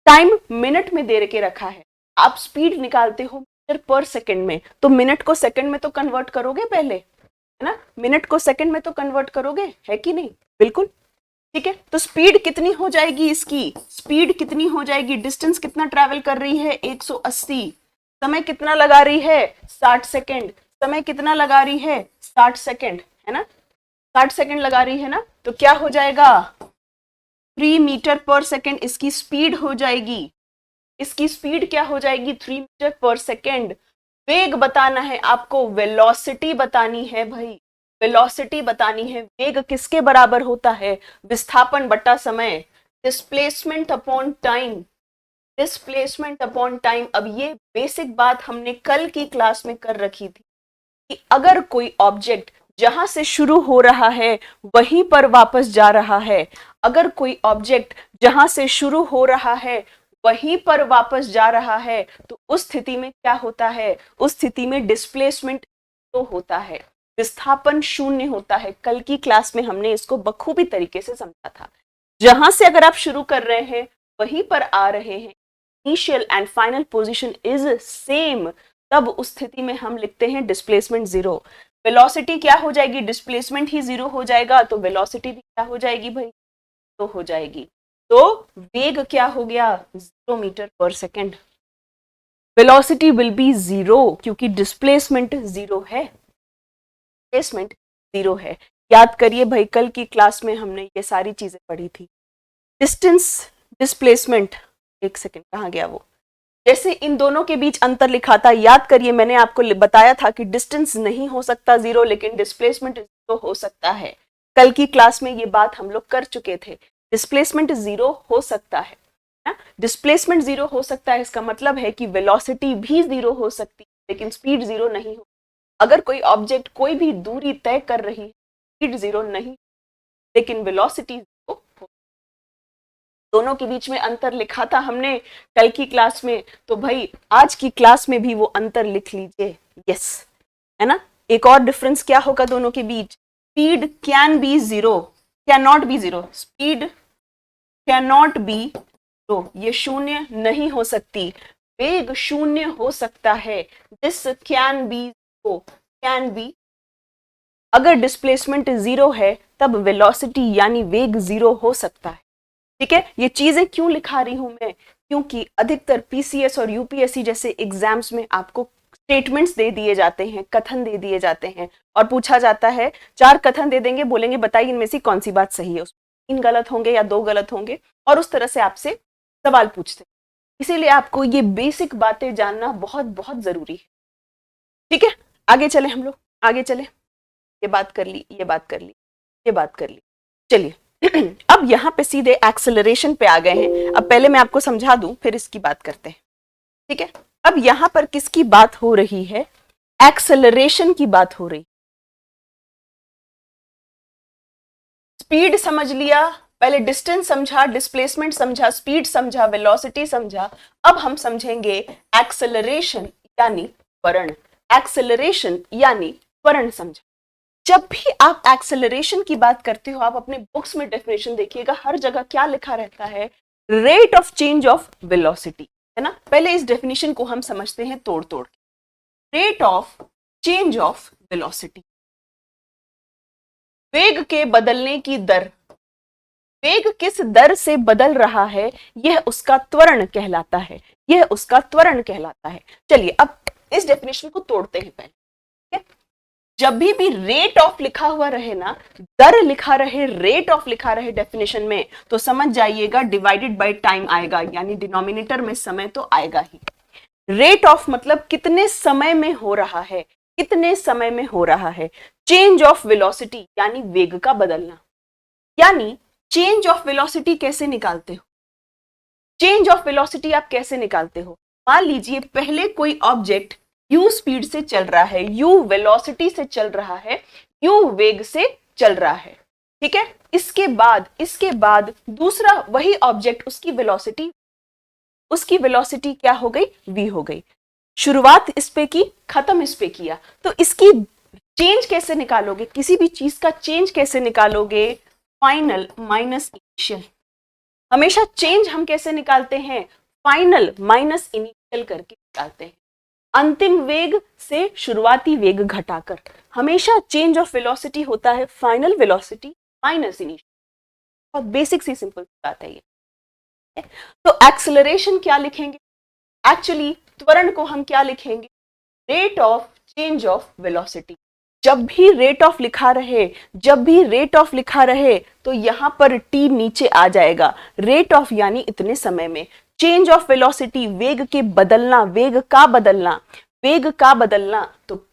टाइम मिनट में दे के रखा है, आप स्पीड निकालते हो मीटर पर सेकंड में, तो मिनट को सेकंड में तो कन्वर्ट करोगे पहले, है ना। मिनट को सेकंड में तो कन्वर्ट करोगे, है कि नहीं? बिल्कुल ठीक है। तो स्पीड कितनी हो जाएगी इसकी, स्पीड कितनी हो जाएगी, डिस्टेंस कितना ट्रैवल कर रही है 180, समय कितना लगा रही है 60 सेकंड, समय कितना लगा रही है 60 सेकंड, है ना, 60 सेकंड लगा रही है ना। तो क्या हो जाएगा 3 मीटर पर सेकंड इसकी स्पीड हो जाएगी। इसकी स्पीड क्या हो जाएगी 3 मीटर पर सेकंड। वेग बताना है आपको, वेलोसिटी बतानी है भाई, वेलोसिटी बतानी है। वेग किसके बराबर होता है, विस्थापन बटा समय, displacement upon time, displacement upon time. अब ये बेसिक बात हमने कल की क्लास में कर रखी थी कि अगर कोई ऑब्जेक्ट जहां से शुरू हो रहा है वहीं पर वापस जा रहा है, अगर कोई ऑब्जेक्ट जहां से शुरू हो रहा है वहीं पर वापस जा रहा है, तो उस स्थिति में क्या होता है, उस स्थिति में डिस्प्लेसमेंट तो होता है, विस्थापन शून्य होता है। कल की क्लास में हमने इसको बखूबी तरीके से समझा था। जहां से अगर आप शुरू कर रहे हैं वहीं पर आ रहे हैं, initial and final position is same, तब उस स्थिति में हम लिखते हैं डिस्प्लेसमेंट जीरो। वेलोसिटी क्या हो जाएगी, डिस्प्लेसमेंट ही जीरो हो जाएगा, तो वेलोसिटी भी क्या हो जाएगी भाई, तो हो जाएगी। तो वेग क्या हो गया 0 मीटर पर second, velocity will be zero क्योंकि डिस्प्लेसमेंट जीरो है, डिस्प्लेसमेंट जीरो है। याद करिए भाई, कल की क्लास में हमने ये सारी चीजें पढ़ी थी। डिस्टेंस, डिस्प्लेसमेंट, एक सेकेंड कहाँ गया वो, जैसे इन दोनों के बीच अंतर लिखा था, याद करिए मैंने आपको बताया था कि डिस्टेंस नहीं हो सकता जीरो, लेकिन डिस्प्लेसमेंट जीरो हो सकता है। कल की क्लास में ये बात हम लोग कर चुके थे, डिस्प्लेसमेंट जीरो हो सकता है, डिस्प्लेसमेंट जीरो हो सकता है, इसका मतलब है कि वेलोसिटी भी जीरो हो सकती है लेकिन स्पीड जीरो नहीं हो। अगर कोई ऑब्जेक्ट कोई भी दूरी तय कर रही है, स्पीड जीरो नहीं लेकिन वेलोसिटी जीरो हो। दोनों के बीच में अंतर लिखा था हमने कल की क्लास में, तो भाई आज की क्लास में भी वो अंतर लिख लीजिए। यस, है ना। एक और डिफरेंस क्या होगा दोनों के बीच, speed can be zero, can not be zero, speed can not be zero, ये शून्य नहीं हो सकती, वेग शून्य हो सकता है, this can be zero, can be. अगर डिस्प्लेसमेंट जीरो है तब वेलोसिटी यानी वेग जीरो हो सकता है। ठीक है, ये चीजें क्यों लिखा रही हूं मैं, क्योंकि अधिकतर पीसीएस और यूपीएससी जैसे एग्जाम्स में आपको स्टेटमेंट्स दे दिए जाते हैं, कथन दे दिए जाते हैं और पूछा जाता है, 4 कथन दे देंगे, बोलेंगे बताइए इनमें से कौन सी बात सही है, उसमें 3 गलत होंगे या 2 गलत होंगे और उस तरह से आपसे सवाल पूछते हैं। इसीलिए आपको ये बेसिक बातें जानना बहुत बहुत जरूरी है। ठीक है, आगे चले हम लोग, आगे चले। ये बात कर ली, ये बात कर ली, ये बात कर ली। चलिए अब यहाँ पे सीधे एक्सेलरेशन पे आ गए हैं। अब पहले मैं आपको समझा दूं फिर इसकी बात करते हैं। ठीक है, अब यहाँ पर किसकी बात हो रही है, एक्सेलरेशन की बात हो रही। स्पीड समझ लिया, पहले डिस्टेंस समझा, डिस्प्लेसमेंट समझा, स्पीड समझा, वेलोसिटी समझा। अब हम समझेंगे एक्सेलरेशन यानी त्वरण, एक्सेलरेशन यानी त्वरण समझा। जब भी आप एक्सेलरेशन की बात करते हो, आप अपने बुक्स में डेफिनेशन देखिएगा, हर जगह क्या लिखा रहता है, rate of change of velocity, है ना। पहले इस डेफिनेशन को हम समझते हैं तोड़ तोड़ के। Rate of change of velocity, वेग के बदलने की दर, वेग किस दर से बदल रहा है यह उसका त्वरण कहलाता है, यह उसका त्वरण कहलाता है। चलिए अब इस डेफिनेशन को तोड़ते हैं पहले। जब भी रेट ऑफ लिखा हुआ रहे ना, दर लिखा रहे, रेट ऑफ लिखा रहे डेफिनेशन में, तो समझ जाइएगा डिवाइडेड बाय टाइम आएगा, यानी डिनोमिनेटर में समय तो आएगा ही। रेट ऑफ मतलब कितने समय में हो रहा है, कितने समय में हो रहा है। चेंज ऑफ वेलोसिटी यानी वेग का बदलना, यानी चेंज ऑफ वेलोसिटी कैसे निकालते हो, चेंज ऑफ वेलोसिटी आप कैसे निकालते हो। मान लीजिए पहले कोई ऑब्जेक्ट u स्पीड से चल रहा है, u वेलोसिटी से चल रहा है, u वेग से चल रहा है, ठीक है। इसके बाद दूसरा वही ऑब्जेक्ट, उसकी वेलोसिटी क्या हो गई, v हो गई। शुरुआत इस पे की, खत्म इस पे किया, तो इसकी चेंज कैसे निकालोगे, किसी भी चीज का चेंज कैसे निकालोगे, फाइनल माइनस इनिशियल। हमेशा चेंज हम कैसे निकालते हैं, फाइनल माइनस इनिशियल करके निकालते हैं, अंतिम वेग से शुरुआती वेग घटाकर। हमेशा चेंज ऑफ वेलोसिटी होता है फाइनल वेलोसिटी माइनस इनिशियल। बहुत बेसिक सी सिंपल बात है ये। तो एक्सेलरेशन क्या लिखेंगे, एक्चुअली त्वरण को हम क्या लिखेंगे, rate of change of velocity. जब भी रेट ऑफ लिखा रहे, जब भी रेट ऑफ लिखा रहे तो यहां पर टी नीचे आ जाएगा। रेट ऑफ यानी इतने समय में, चेंज ऑफ वेलोसिटी वेग के बदलना, वेग का बदलना, वेग का बदलना। तो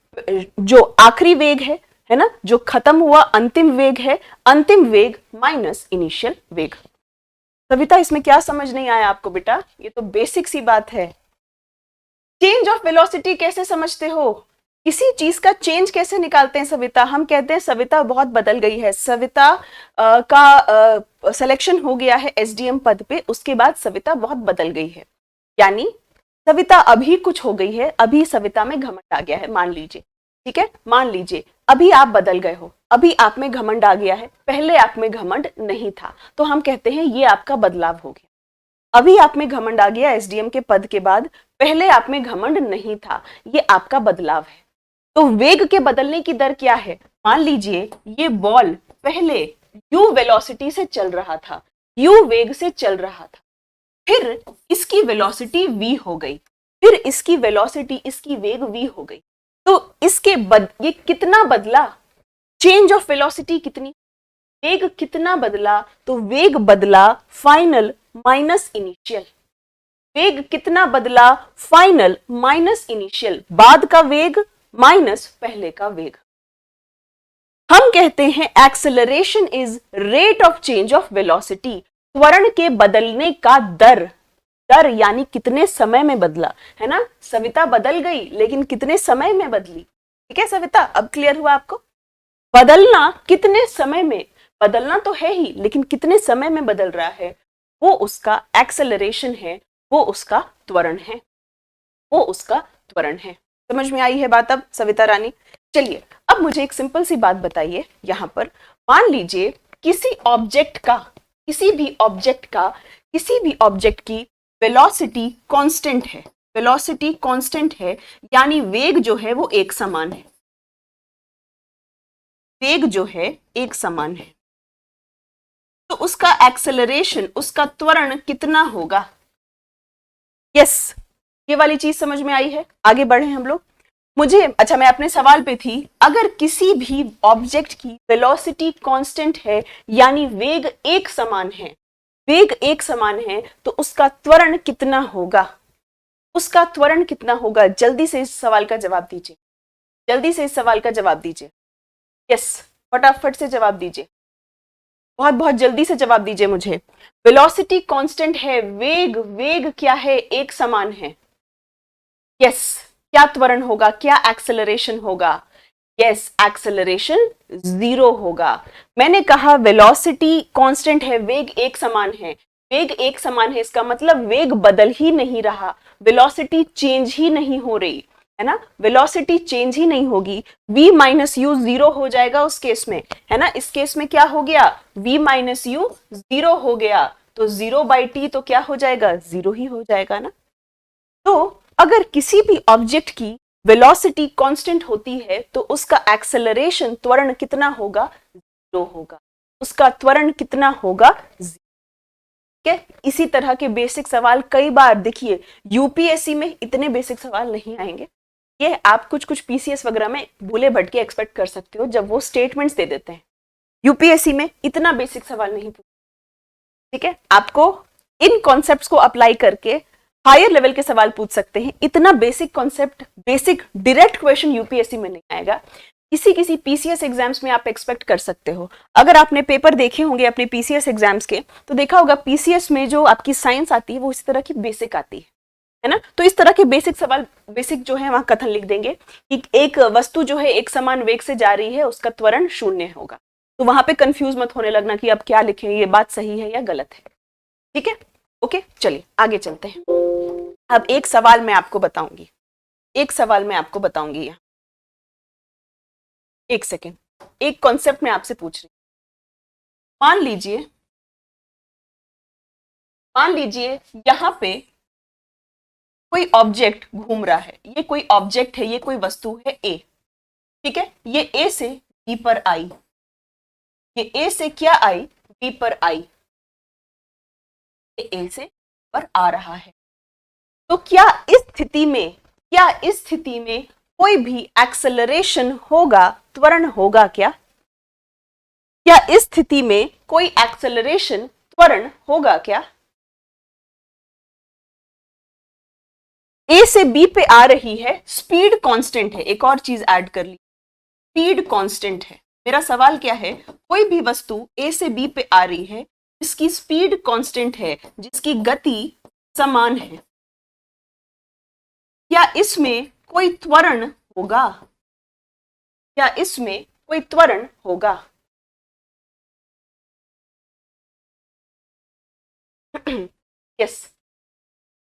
जो आखिरी वेग है ना, जो खत्म हुआ अंतिम वेग है, अंतिम वेग माइनस इनिशियल वेग। सविता इसमें क्या समझ नहीं आया आपको बेटा, ये तो बेसिक सी बात है। चेंज ऑफ वेलोसिटी कैसे समझते हो, किसी चीज का चेंज कैसे निकालते हैं सविता। हम कहते हैं सविता बहुत बदल गई है, सविता का सिलेक्शन हो गया है एसडीएम पद पे, उसके बाद सविता बहुत बदल गई है, यानी सविता अभी कुछ हो गई है, अभी सविता में घमंड आ गया है, मान लीजिए, ठीक है। मान लीजिए अभी आप बदल गए हो, अभी आप में घमंड आ गया है, पहले आप में घमंड नहीं था, तो हम कहते हैं ये आपका बदलाव हो गया। अभी आप में घमंड आ गया एसडीएम के पद के बाद, पहले आप में घमंड नहीं था, ये आपका बदलाव है। तो वेग के बदलने की दर क्या है, मान लीजिए ये बॉल पहले u वेलोसिटी से चल रहा था, u वेग से चल रहा था, फिर इसकी वेलोसिटी v हो गई, फिर इसकी वेलोसिटी, इसकी वेग v हो गई। तो ये कितना बदला, चेंज ऑफ वेलोसिटी कितनी, वेग कितना बदला, तो वेग बदला फाइनल माइनस इनिशियल। वेग कितना बदला, फाइनल माइनस इनिशियल, बाद का वेग माइनस पहले का वेग। हम कहते हैं acceleration is rate of change of velocity, त्वरण के बदलने का दर, दर यानी कितने समय में बदला, है ना। सविता बदल गई लेकिन कितने समय में बदली, ठीक है सविता, अब क्लियर हुआ आपको। बदलना कितने समय में, बदलना तो है ही लेकिन कितने समय में बदल रहा है, वो उसका एक्सेलरेशन है, वो उसका त्वरण है, वो उसका त्वरण है। समझ में आई है बात अब सविता रानी। चलिए अब मुझे एक सिंपल सी बात बताइए, यहां पर मान लीजिए किसी ऑब्जेक्ट का, किसी भी ऑब्जेक्ट की वेलोसिटी कांस्टेंट है, वेलोसिटी कांस्टेंट है, यानी वेग जो है वो एक समान है, वेग जो है एक समान है, तो उसका एक्सेलरेशन, उसका त्वरण कितना होगा। यस, ये वाली चीज समझ में आई है। आगे बढ़े हम लोग। मुझे अच्छा, मैं अपने सवाल पे थी, अगर किसी भी ऑब्जेक्ट की वेलोसिटी कांस्टेंट है यानी वेग एक समान है, वेग एक समान है, तो उसका त्वरण कितना होगा, उसका त्वरण कितना होगा। जल्दी से इस सवाल का जवाब दीजिए, जल्दी से इस सवाल का जवाब दीजिए। यस, फटाफट से जवाब दीजिए, बहुत बहुत जल्दी से जवाब दीजिए मुझे। वेलोसिटी कांस्टेंट है, वेग क्या है, एक समान है। यस, क्या त्वरण होगा, क्या एक्सेलरेशन होगा। यस, एक्सेलरेशन 0 होगा। मैंने कहा वेलोसिटी कांस्टेंट है, वेग एक समान है, वेग एक समान है, इसका मतलब वेग बदल ही नहीं रहा, वेलोसिटी चेंज ही नहीं हो रही, है ना, वेलोसिटी चेंज ही नहीं होगी। v माइनस यू 0 हो जाएगा उस केस में, है ना। इस केस में क्या हो गया, v माइनस यू 0 हो गया, तो 0/t तो क्या हो जाएगा, 0 ही हो जाएगा ना। तो अगर किसी भी ऑब्जेक्ट की वेलोसिटी कांस्टेंट होती है तो उसका एक्सेलरेशन, त्वरण कितना होगा, 0 होगा, उसका त्वरण कितना होगा, 0। ठीक है, इसी तरह के बेसिक सवाल कई बार देखिए, यूपीएससी में इतने बेसिक सवाल नहीं आएंगे, ये आप कुछ कुछ पीसीएस वगैरह में भूले भटके एक्सपेक्ट कर सकते हो जब वो स्टेटमेंट्स दे देते हैं। यूपीएससी में इतना बेसिक सवाल नहीं पूछते, ठीक है। आपको इन कॉन्सेप्ट्स को अप्लाई करके हायर लेवल के सवाल पूछ सकते हैं। इतना basic concept, basic direct question UPSC में नहीं आएगा। किसी किसी पीसीएस एग्जाम्स में आप एक्सपेक्ट कर सकते हो। अगर आपने पेपर देखे होंगे अपने पीसीएस एग्जाम्स के, तो देखा होगा पीसीएस में जो आपकी साइंस आती है वो इस तरह की बेसिक आती है ना। तो इस तरह के बेसिक सवाल, बेसिक जो है वहां कथन लिख देंगे कि एक वस्तु जो है एक समान वेग से जा रही है, उसका त्वरण 0 होगा। तो वहां पे कंफ्यूज मत होने लगना कि अब क्या लिखें, ये बात सही है या गलत है, ठीक है। ओके, चलिए आगे चलते हैं। अब एक सवाल मैं आपको बताऊंगी, यहाँ एक सेकेंड, एक कॉन्सेप्ट मैं आपसे पूछ रही हूं। मान लीजिए यहां पे कोई ऑब्जेक्ट घूम रहा है, ये कोई ऑब्जेक्ट है, ये कोई वस्तु है ए, ठीक है। ये ए से बी पर आई, ये ए से क्या आई, बी पर आई, ए से पर आ रहा है। तो क्या इस स्थिति में कोई भी एक्सेलरेशन होगा, त्वरण होगा क्या इस स्थिति में कोई एक्सेलरेशन, त्वरण होगा क्या? ए से बी पे आ रही है, स्पीड कांस्टेंट है। एक और चीज ऐड कर ली, स्पीड कांस्टेंट है। मेरा सवाल क्या है, कोई भी वस्तु ए से बी पे आ रही है जिसकी स्पीड कांस्टेंट है, जिसकी गति समान है, क्या इसमें कोई त्वरण होगा? यस,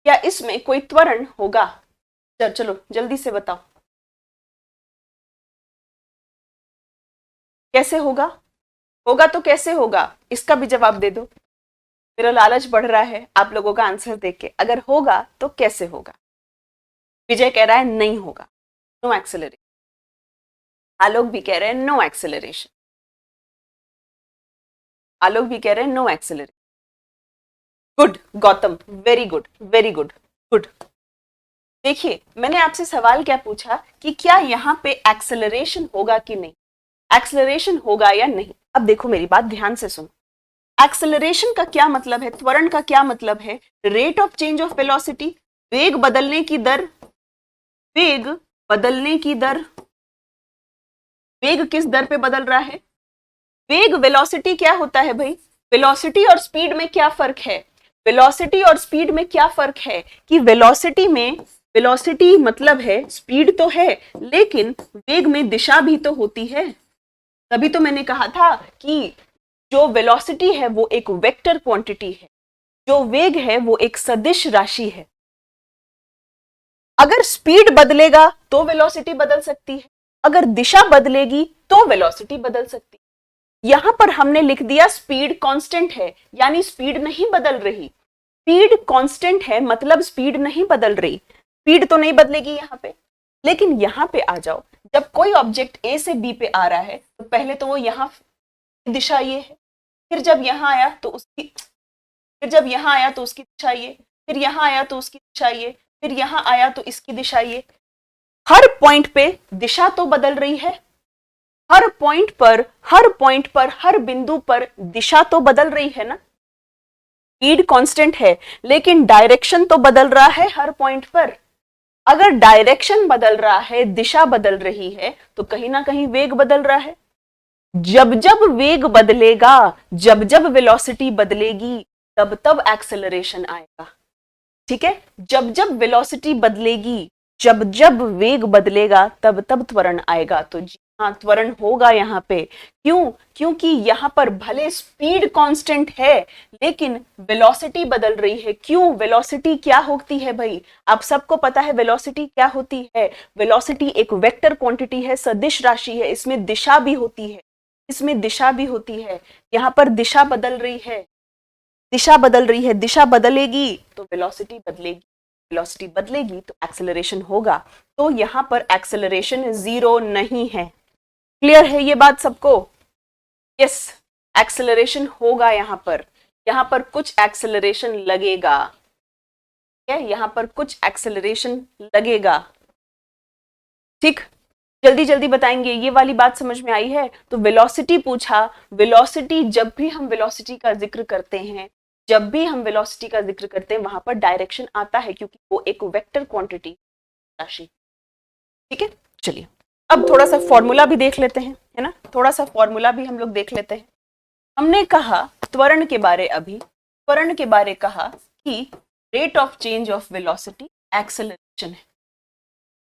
क्या इसमें कोई त्वरण होगा? चलो जल्दी से बताओ, कैसे होगा? तो कैसे होगा, इसका भी जवाब दे दो। मेरा लालच बढ़ रहा है आप लोगों का आंसर देख के। अगर होगा तो कैसे होगा? विजय कह रहा है नहीं होगा, नो एक्सेलरेशन। आलोक भी कह रहे हैं no acceleration, good Gautam, very good, good. देखिए मैंने आपसे सवाल क्या पूछा कि क्या यहाँ पे एक्सेलरेशन होगा कि नहीं, एक्सेलरेशन होगा या नहीं। अब देखो मेरी बात ध्यान से सुनो, एक्सेलरेशन का क्या मतलब है, त्वरण का क्या मतलब है? Rate of change of velocity, वेग बदलने की दर। वेग किस दर पे बदल रहा है? वेग, वेलोसिटी क्या होता है भाई? वेलोसिटी और स्पीड में क्या फर्क है? कि वेलोसिटी मतलब है स्पीड तो है, लेकिन वेग में दिशा भी तो होती है। तभी तो मैंने कहा था कि जो वेलोसिटी है वो एक वेक्टर क्वांटिटी है, जो वेग है वो एक सदिश राशि है। अगर स्पीड बदलेगा तो वेलोसिटी बदल सकती है, अगर दिशा बदलेगी तो वेलोसिटी बदल सकती है। यहां पर हमने लिख दिया स्पीड कांस्टेंट है, यानी स्पीड नहीं बदल रही। स्पीड कांस्टेंट है मतलब स्पीड नहीं बदल रही, स्पीड तो नहीं बदलेगी यहां पे। लेकिन यहां पे आ जाओ, जब कोई ऑब्जेक्ट ए से बी पे आ रहा है तो पहले तो वो यहां दिशा ये है, फिर जब यहां आया तो उसकी दिशा ये, फिर यहां आया तो उसकी दिशा ये, फिर यहां आया तो इसकी दिशा ये। हर पॉइंट पे दिशा तो बदल रही है, हर पॉइंट पर, हर बिंदु पर दिशा तो बदल रही है ना। स्पीड कांस्टेंट है लेकिन डायरेक्शन तो बदल रहा है हर पॉइंट पर। अगर डायरेक्शन बदल रहा है, दिशा बदल रही है, तो कहीं ना कहीं वेग बदल रहा है। जब जब वेग बदलेगा, जब वेलोसिटी बदलेगी, तब एक्सेलरेशन आएगा, ठीक है। जब वेलोसिटी बदलेगी, जब वेग बदलेगा, तब त्वरण आएगा। तो जी हाँ, त्वरण होगा यहाँ पे। क्योंकि यहाँ पर भले स्पीड कांस्टेंट है लेकिन वेलोसिटी बदल रही है। क्यों? वेलोसिटी क्या होती है भाई? आप सबको पता है वेलोसिटी क्या होती है। वेलोसिटी एक वेक्टर क्वांटिटी है, सदिश राशि है, इसमें दिशा भी होती है, यहाँ पर दिशा बदल रही है, दिशा बदलेगी तो वेलोसिटी बदलेगी तो एक्सेलरेशन होगा। तो यहां पर एक्सेलरेशन 0 नहीं है। क्लियर है ये बात सबको? यस, एक्सेलरेशन होगा यहां पर कुछ एक्सेलरेशन लगेगा, यहां पर कुछ एक्सेलरेशन लगेगा। ठीक, जल्दी जल्दी बताएंगे। ये वाली बात समझ में आई है? तो वेलोसिटी पूछा, वेलोसिटी जब भी हम वेलोसिटी का जिक्र करते हैं, जब भी हम वेलोसिटी का जिक्र करते हैं वहां पर डायरेक्शन आता है, क्योंकि वो एक वेक्टर क्वांटिटी राशि। ठीक है, चलिए अब थोड़ा सा फॉर्मूला भी देख लेते हैं, है ना, थोड़ा सा फॉर्मूला भी हम लोग देख लेते हैं। हमने कहा त्वरण के बारे, अभी त्वरण के बारे कहा कि rate of change of velocity acceleration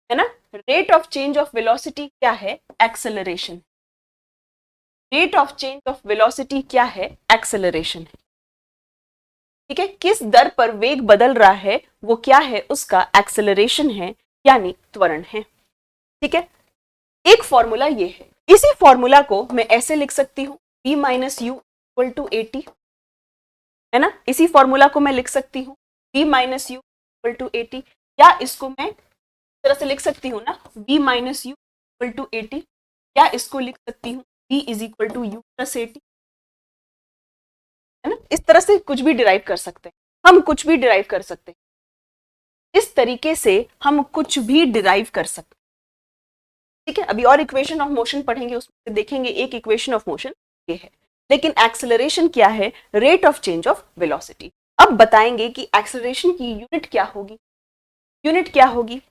है ना। Rate of change of velocity क्या है? Acceleration. Rate of change of velocity क्या है? एक्सेलरेशन है। ठीक है, किस दर पर वेग बदल रहा है वो क्या है? उसका एक्सेलरेशन है, यानी त्वरण है। ठीक है, एक फॉर्मूला ये है, इसी फॉर्मूला को मैं ऐसे लिख सकती हूं, v minus u equal to a t, है ना। इसी फॉर्मूला को मैं लिख सकती हूँ v minus u equal to a t, या इसको मैं इस तरह से लिख सकती हूँ ना, v minus u equal to a t, या इसको लिख सकती हूँ v is equal to u plus a t, है ना। इस तरह से कुछ भी डिराइव कर सकते हैं, हम कुछ भी डिराइव कर सकते हैं, इस तरीके से हम कुछ भी डिराइव कर सकते हैं। ठीक है, अभी और इक्वेशन ऑफ मोशन पढ़ेंगे, उसमें देखेंगे एक इक्वेशन ऑफ मोशन ये है, लेकिन एक्सेलरेशन क्या है? Rate of change of velocity. अब बताएंगे कि एक्सेलरेशन की यूनिट क्या होगी, यूनिट क्या होगी,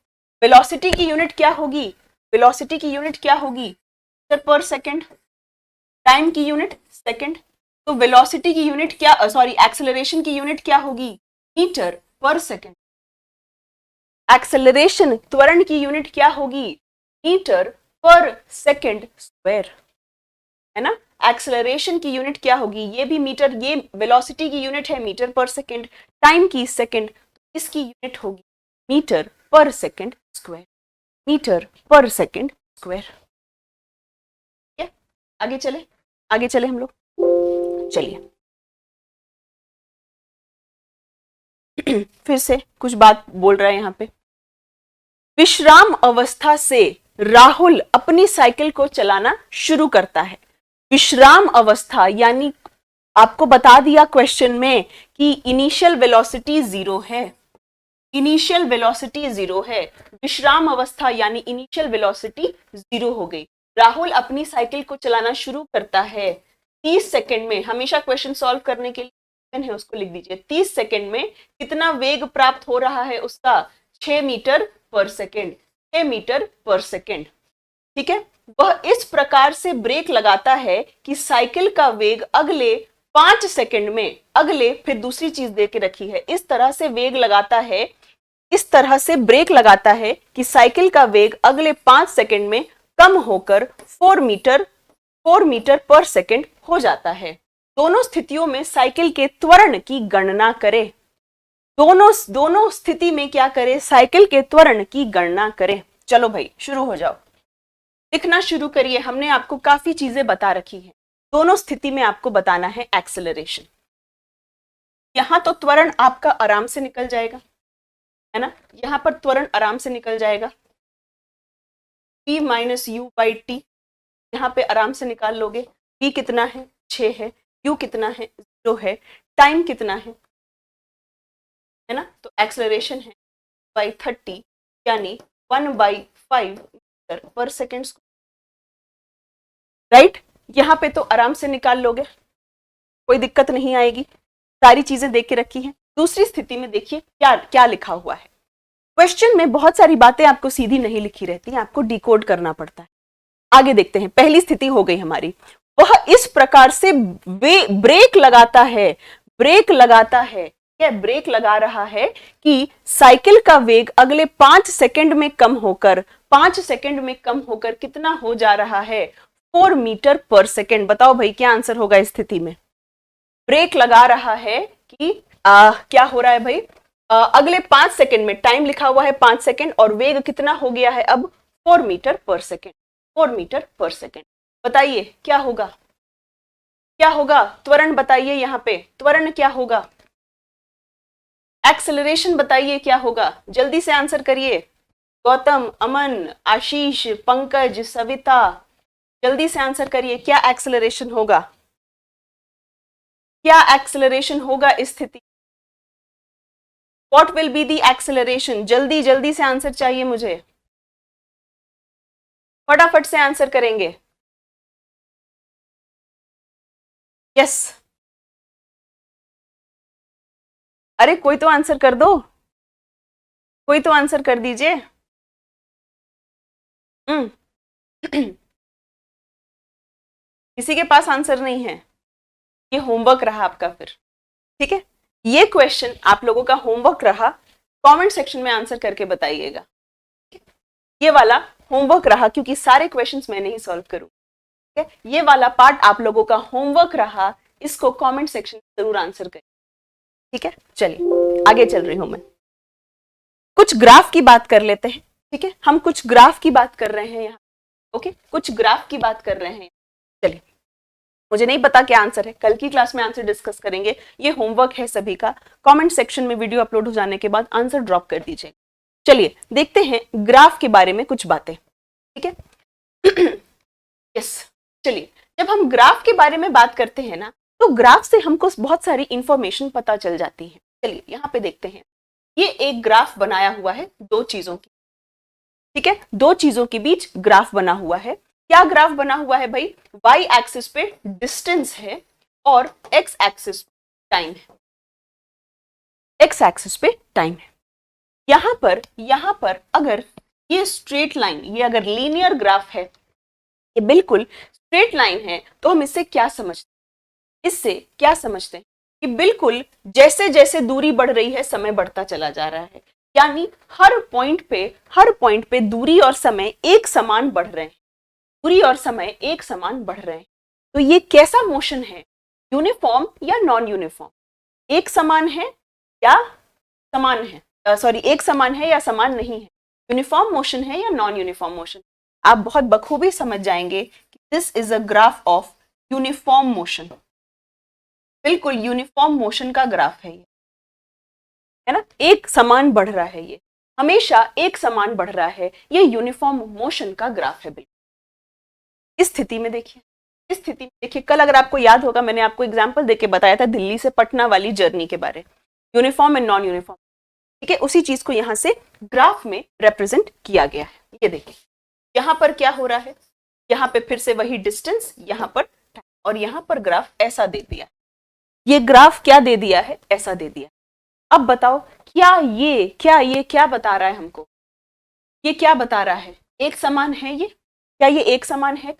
वेलोसिटी की यूनिट क्या होगी, वेलोसिटी की यूनिट क्या होगी? मीटर पर सेकंड, टाइम की यूनिट सेकंड, तो वेलोसिटी की यूनिट क्या, सॉरी एक्सेलरेशन की यूनिट क्या होगी? मीटर पर सेकंड। एक्सेलरेशन त्वरण की यूनिट क्या होगी? मीटर पर सेकंड स्क्वायर, है ना। एक्सेलरेशन की यूनिट क्या होगी? ये भी मीटर, ये वेलोसिटी की यूनिट है मीटर पर सेकंड, टाइम की सेकंड, तो इसकी यूनिट होगी मीटर पर सेकंड स्क्वायर, मीटर पर सेकंड स्क्वायर। ठीक है, आगे चले, आगे चले हम लोग, चलिए फिर से कुछ बात बोल रहा है यहाँ पे। विश्राम अवस्था से राहुल अपनी साइकिल को चलाना शुरू करता है। विश्राम अवस्था यानी आपको बता दिया क्वेश्चन में कि इनिशियल वेलोसिटी 0 है, इनिशियल वेलोसिटी 0 है, विश्राम अवस्था यानी इनिशियल वेलोसिटी 0 हो गई। राहुल अपनी साइकिल को चलाना शुरू करता है 30 सेकंड में, हमेशा क्वेश्चन सॉल्व करने के लिए है उसको लिख दीजिए, 30 सेकंड में कितना वेग प्राप्त हो रहा है उसका? 6 मीटर पर सेकंड, 6 मीटर पर सेकंड। ठीक है, वह इस प्रकार से ब्रेक लगाता है कि साइकिल का वेग अगले 5 सेकंड में, अगले, फिर दूसरी चीज दे के रखी है, इस तरह से वेग लगाता है, इस तरह से ब्रेक लगाता है कि साइकिल का वेग अगले 5 सेकंड में कम होकर 4 मीटर पर सेकंड हो जाता है। दोनों स्थितियों में साइकिल के त्वरण की गणना करें, दोनों स्थिति में क्या करें? साइकिल के त्वरण की गणना करें। चलो भाई शुरू हो जाओ, लिखना शुरू करिए। हमने आपको काफी चीजें बता रखी हैं, दोनों स्थिति में आपको बताना है एक्सेलरेशन। यहां तो त्वरण आपका आराम से निकल जाएगा, है ना, यहां पर त्वरण आराम से निकल जाएगा, p minus u by T, यहाँ पे आराम से निकाल लोगे। p कितना है? 6 है, u कितना है? 0 है, टाइम कितना है ना, तो एक्सेलरेशन है बाई 30 यानी 1/5 मीटर पर सेकेंड, राइट। यहाँ पे तो आराम से निकाल लोगे, कोई दिक्कत नहीं आएगी, सारी चीजें देख के रखी हैं। दूसरी स्थिति में देखिए क्या क्या लिखा हुआ है। क्वेश्चन में बहुत सारी बातें आपको सीधी नहीं लिखी रहती हैं, आपको डिकोड करना पड़ता है। आगे देखते हैं, पहली स्थिति हो गई हमारी, वह इस प्रकार से ब्रेक लगाता है, ब्रेक लगाता है, क्या ब्रेक लगा रहा है कि साइकिल का वेग अगले 5 सेकंड में कम होकर, 5 सेकंड में कम होकर कितना हो जा रहा है? 4 मीटर पर सेकंड। बताओ भाई क्या आंसर होगा इस स्थिति में? ब्रेक लगा रहा है कि क्या हो रहा है भाई? अगले 5 सेकंड में, टाइम लिखा हुआ है 5 सेकंड और वेग कितना हो गया है अब? 4 मीटर पर सेकंड, 4 मीटर पर सेकंड। बताइए क्या होगा, क्या होगा? त्वरण बताइए, यहाँ पे त्वरण क्या होगा? एक्सेलरेशन बताइए क्या होगा? जल्दी से आंसर करिए। गौतम, अमन, आशीष, पंकज, सविता, जल्दी से आंसर करिए, क्या एक्सेलरेशन होगा? क्या एक्सेलरेशन होगा इस स्थिति? What will be the acceleration? जल्दी जल्दी से आंसर चाहिए मुझे। फटाफट से आंसर करेंगे। यस, अरे कोई तो आंसर कर दो, कोई तो आंसर कर दीजिए। हम्म। किसी के पास आंसर नहीं है? ये होमवर्क रहा आपका फिर, ठीक है। ये क्वेश्चन आप लोगों का होमवर्क रहा, कमेंट सेक्शन में आंसर करके बताइएगा। ये वाला होमवर्क रहा क्योंकि सारे क्वेश्चंस मैं नहीं सॉल्व करूँ, ठीक है। ये वाला पार्ट आप लोगों का होमवर्क रहा, इसको कमेंट सेक्शन में जरूर आंसर करें, ठीक है। चलिए आगे चल रही हूं मैं, कुछ ग्राफ की बात कर लेते हैं, ठीक है। हम कुछ ग्राफ की बात कर रहे हैं यहाँ, ओके, कुछ ग्राफ की बात कर रहे हैं। चलिए, मुझे नहीं पता क्या आंसर है, कल की क्लास में आंसर डिस्कस करेंगे। ये होमवर्क है सभी का, कमेंट सेक्शन में वीडियो अपलोड हो जाने के बाद आंसर ड्रॉप कर दीजिए। चलिए देखते हैं ग्राफ के बारे में कुछ बातें, ठीक है। यस, चलिए, जब हम ग्राफ के बारे में बात करते हैं ना, तो ग्राफ से हमको बहुत सारी इंफॉर्मेशन पता चल जाती है। चलिए यहाँ पे देखते हैं, ये एक ग्राफ बनाया हुआ है दो चीजों की, ठीक है। दो चीजों के बीच ग्राफ बना हुआ है। क्या ग्राफ बना हुआ है भाई? वाई एक्सिस पे डिस्टेंस है और एक्स एक्सिस टाइम है, एक्स एक्सिस पे टाइम है। यहां पर अगर ये स्ट्रेट लाइन, ये अगर लीनियर ग्राफ है, ये बिल्कुल स्ट्रेट लाइन है, तो हम इससे क्या समझते हैं? इससे क्या समझते हैं कि बिल्कुल जैसे जैसे दूरी बढ़ रही है, समय बढ़ता चला जा रहा है, यानी हर पॉइंट पे दूरी और समय एक समान बढ़ रहे हैं, दूरी और समय एक समान बढ़ रहे हैं। तो ये कैसा मोशन है? यूनिफॉर्म या नॉन यूनिफॉर्म? एक समान है या समान है, सॉरी, एक समान है या समान नहीं है? यूनिफॉर्म मोशन है या नॉन यूनिफॉर्म मोशन? आप बहुत बखूबी समझ जाएंगे कि this is a graph of uniform motion. बिल्कुल यूनिफॉर्म मोशन का ग्राफ है ये, है ना। एक समान बढ़ रहा है, ये हमेशा एक समान बढ़ रहा है, ये यूनिफॉर्म मोशन का ग्राफ है। बिल्कुल इस स्थिति में देखिए, इस स्थिति में देखिए, कल अगर आपको याद होगा मैंने आपको एग्जांपल देके बताया था दिल्ली से पटना वाली जर्नी के बारे, यूनिफॉर्म एंड नॉन यूनिफॉर्म, ठीक है। उसी चीज को यहां से ग्राफ में रिप्रेजेंट किया गया है। ये देखिए यहां पर क्या हो रहा है, यहां पे फिर से वही डिस्टेंस, यहां पर, और यहां पर ग्राफ ऐसा दे दिया, ये ग्राफ क्या दे दिया है? ऐसा दे दिया। अब बताओ ये क्या बता रहा है हमको? ये क्या बता रहा है? एक समान है ये? क्या ये एक समान है?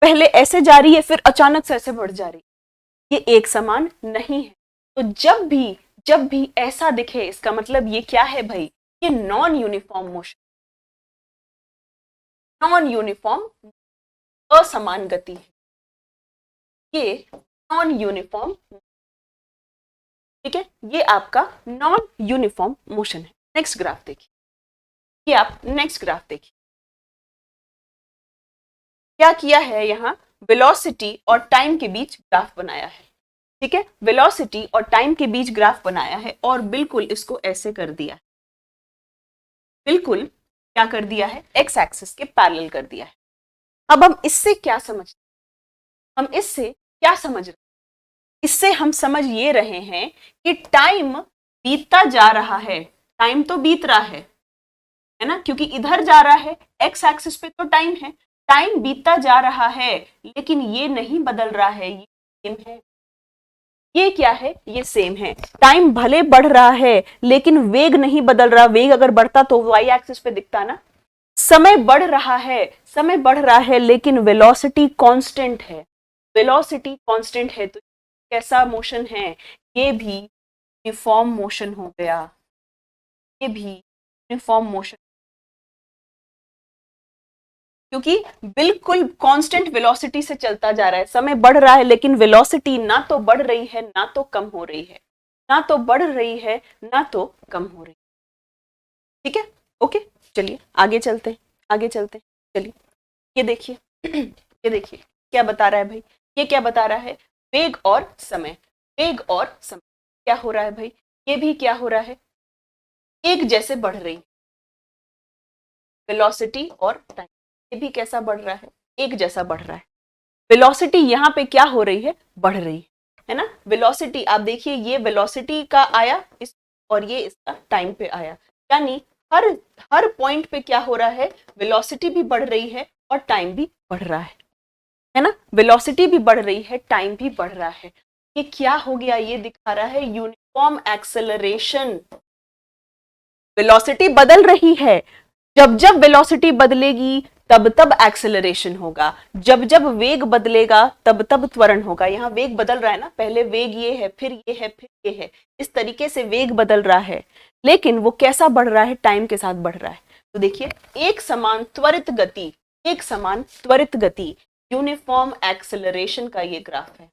पहले ऐसे जा रही है, फिर अचानक से ऐसे बढ़ जा रही है, ये एक समान नहीं है। तो जब भी ऐसा दिखे, इसका मतलब ये क्या है भाई? ये non uniform motion, non uniform, असमान गति है, ये नॉन यूनिफॉर्म, ठीक है। ये आपका नॉन यूनिफॉर्म मोशन है। नेक्स्ट ग्राफ देखिए, ये आप नेक्स्ट ग्राफ देखिए, क्या किया है यहां? वेलोसिटी और टाइम के बीच ग्राफ बनाया है, ठीक है। वेलोसिटी और टाइम के बीच ग्राफ बनाया है और बिल्कुल इसको ऐसे कर दिया है, बिल्कुल क्या कर दिया है? एक्स एक्सिस के पैरेलल कर दिया है। अब हम इससे क्या समझते हैं? हम इससे क्या समझ रहे हैं? इससे हम समझ ये रहे हैं कि टाइम बीतता जा रहा है, टाइम तो बीत रहा है ना, क्योंकि इधर जा रहा है, एक्स एक्सिस पे तो टाइम है, टाइम बीतता जा रहा है, लेकिन ये नहीं बदल रहा है, ये सेम है। ये क्या है? ये सेम है। टाइम भले बढ़ रहा है लेकिन वेग नहीं बदल रहा, वेग अगर बढ़ता तो वाई एक्सिस पे दिखता ना। समय बढ़ रहा है, समय बढ़ रहा है, लेकिन वेलोसिटी कांस्टेंट है, वेलोसिटी कांस्टेंट है। तो कैसा मोशन है? ये भी यूनिफॉर्म मोशन हो गया, ये भी यूनिफॉर्म मोशन, क्योंकि बिल्कुल कांस्टेंट वेलोसिटी से चलता जा रहा है। समय बढ़ रहा है लेकिन वेलोसिटी ना तो बढ़ रही है ना तो कम हो रही है, ना तो बढ़ रही है ना तो कम हो रही है, ठीक है। ओके, चलिए आगे चलते हैं, आगे चलते हैं। चलिए ये देखिए, ये देखिए क्या बता रहा है भाई? ये क्या बता रहा है? वेग और समय, वेग और समय क्या हो रहा है भाई? ये भी क्या हो रहा है? एक जैसे बढ़ रही, वेलोसिटी और टाइम, ये भी कैसा बढ़ रहा है? एक जैसा बढ़ रहा है। वेलोसिटी यहाँ पे क्या हो रही है? बढ़ रही है ना। वेलोसिटी आप देखिए, ये वेलोसिटी का आया इस, और ये इसका टाइम पे आया, यानी हर हर पॉइंट पे क्या हो रहा है, वेलोसिटी भी बढ़ रही है और टाइम भी बढ़ रहा है ना, वेलोसिटी भी बढ़ रही है, टाइम भी बढ़ रहा है। ये क्या हो गया, ये दिखा रहा है यूनिफॉर्म एक्सेलरेशन। वेलोसिटी बदल रही है, जब जब वेलोसिटी बदलेगी तब तब एक्सेलरेशन होगा, जब जब वेग बदलेगा तब तब त्वरण होगा। यहाँ वेग बदल रहा है ना, पहले वेग ये है, फिर ये है, फिर ये है, इस तरीके से वेग बदल रहा है, लेकिन वो कैसा बढ़ रहा है, टाइम के साथ बढ़ रहा है। तो देखिए, एक समान त्वरित गति, एक समान त्वरित गति, यूनिफॉर्म एक्सेलरेशन का ये ग्राफ है,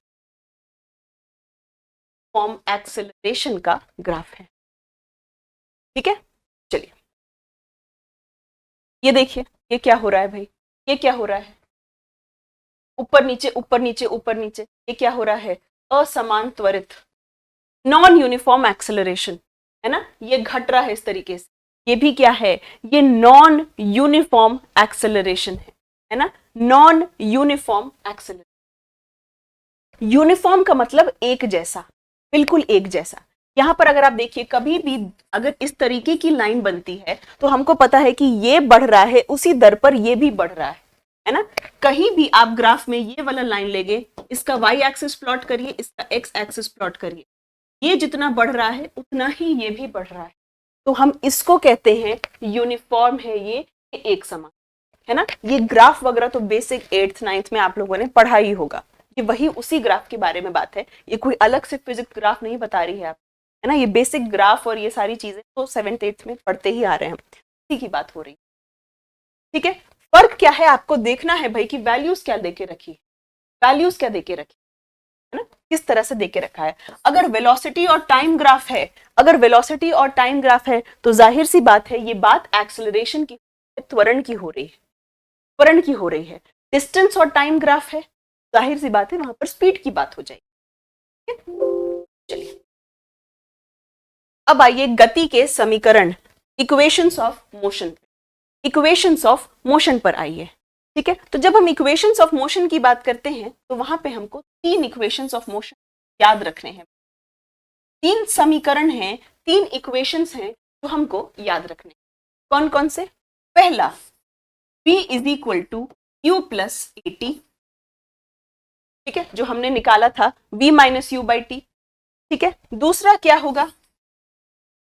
यूनिफॉर्म एक्सेलरेशन का ग्राफ है। ठीक है, चलिए ये देखिए, ये क्या हो रहा है भाई, ये क्या हो रहा है, ऊपर नीचे ऊपर नीचे ऊपर नीचे, ये क्या हो रहा है, असमान त्वरित, नॉन यूनिफॉर्म एक्सेलरेशन, है ना, ये घट रहा है इस तरीके से। ये भी क्या है, ये नॉन यूनिफॉर्म एक्सेलरेशन है ना, नॉन यूनिफॉर्म एक्सेलरेशन। यूनिफॉर्म का मतलब एक जैसा, बिल्कुल एक जैसा। यहां पर अगर आप देखिए, कभी भी अगर इस तरीके की लाइन बनती है तो हमको पता है कि ये बढ़ रहा है, उसी दर पर ये भी बढ़ रहा है ना। कहीं भी आप ग्राफ में ये वाला लाइन लेंगे, इसका y एक्सिस प्लॉट करिए, इसका x एक्सिस प्लॉट करिए, ये जितना बढ़ रहा है उतना ही ये भी बढ़ रहा है। तो हम इसको कहते हैं यूनिफॉर्म है, ये एक समान, है ना। ये ग्राफ वगैरह तो बेसिक 8th 9th में आप लोगों ने पढ़ा ही होगा, ये वही उसी ग्राफ के बारे में बात है, ये कोई अलग से फिजिक्स ग्राफ नहीं बता रही है आप, है ना। ये बेसिक ग्राफ और ये सारी चीजें तो 7th 8th में पढ़ते ही आ रहे हैं, इसी की बात हो रही है। ठीक है, फर्क क्या है आपको देखना है भाई कि वैल्यूज क्या देके रखी है, वैल्यूज क्या देके रखी है ना, किस तरह से देके रखा है। अगर वेलोसिटी और टाइम ग्राफ है, अगर वेलोसिटी और टाइम ग्राफ है तो जाहिर सी बात है ये बात एक्सेलरेशन की, त्वरण की हो रही है, त्वरण की हो रही है। डिस्टेंस और टाइम ग्राफ है, जाहिर सी बात है वहां पर स्पीड की बात हो जाएगी। चलिए अब आइए गति के समीकरण, equations of motion, equations of motion पर आइए। ठीक है, तो जब हम इक्वेशंस ऑफ मोशन की बात करते हैं तो वहां पे हमको तीन इक्वेशंस ऑफ मोशन याद रखने हैं, तीन समीकरण हैं, तीन इक्वेशंस हैं जो हमको याद रखने हैं। कौन कौन से, पहला v is equal to u plus a t, ठीक है, जो हमने निकाला था v minus u by t. ठीक है, दूसरा क्या होगा,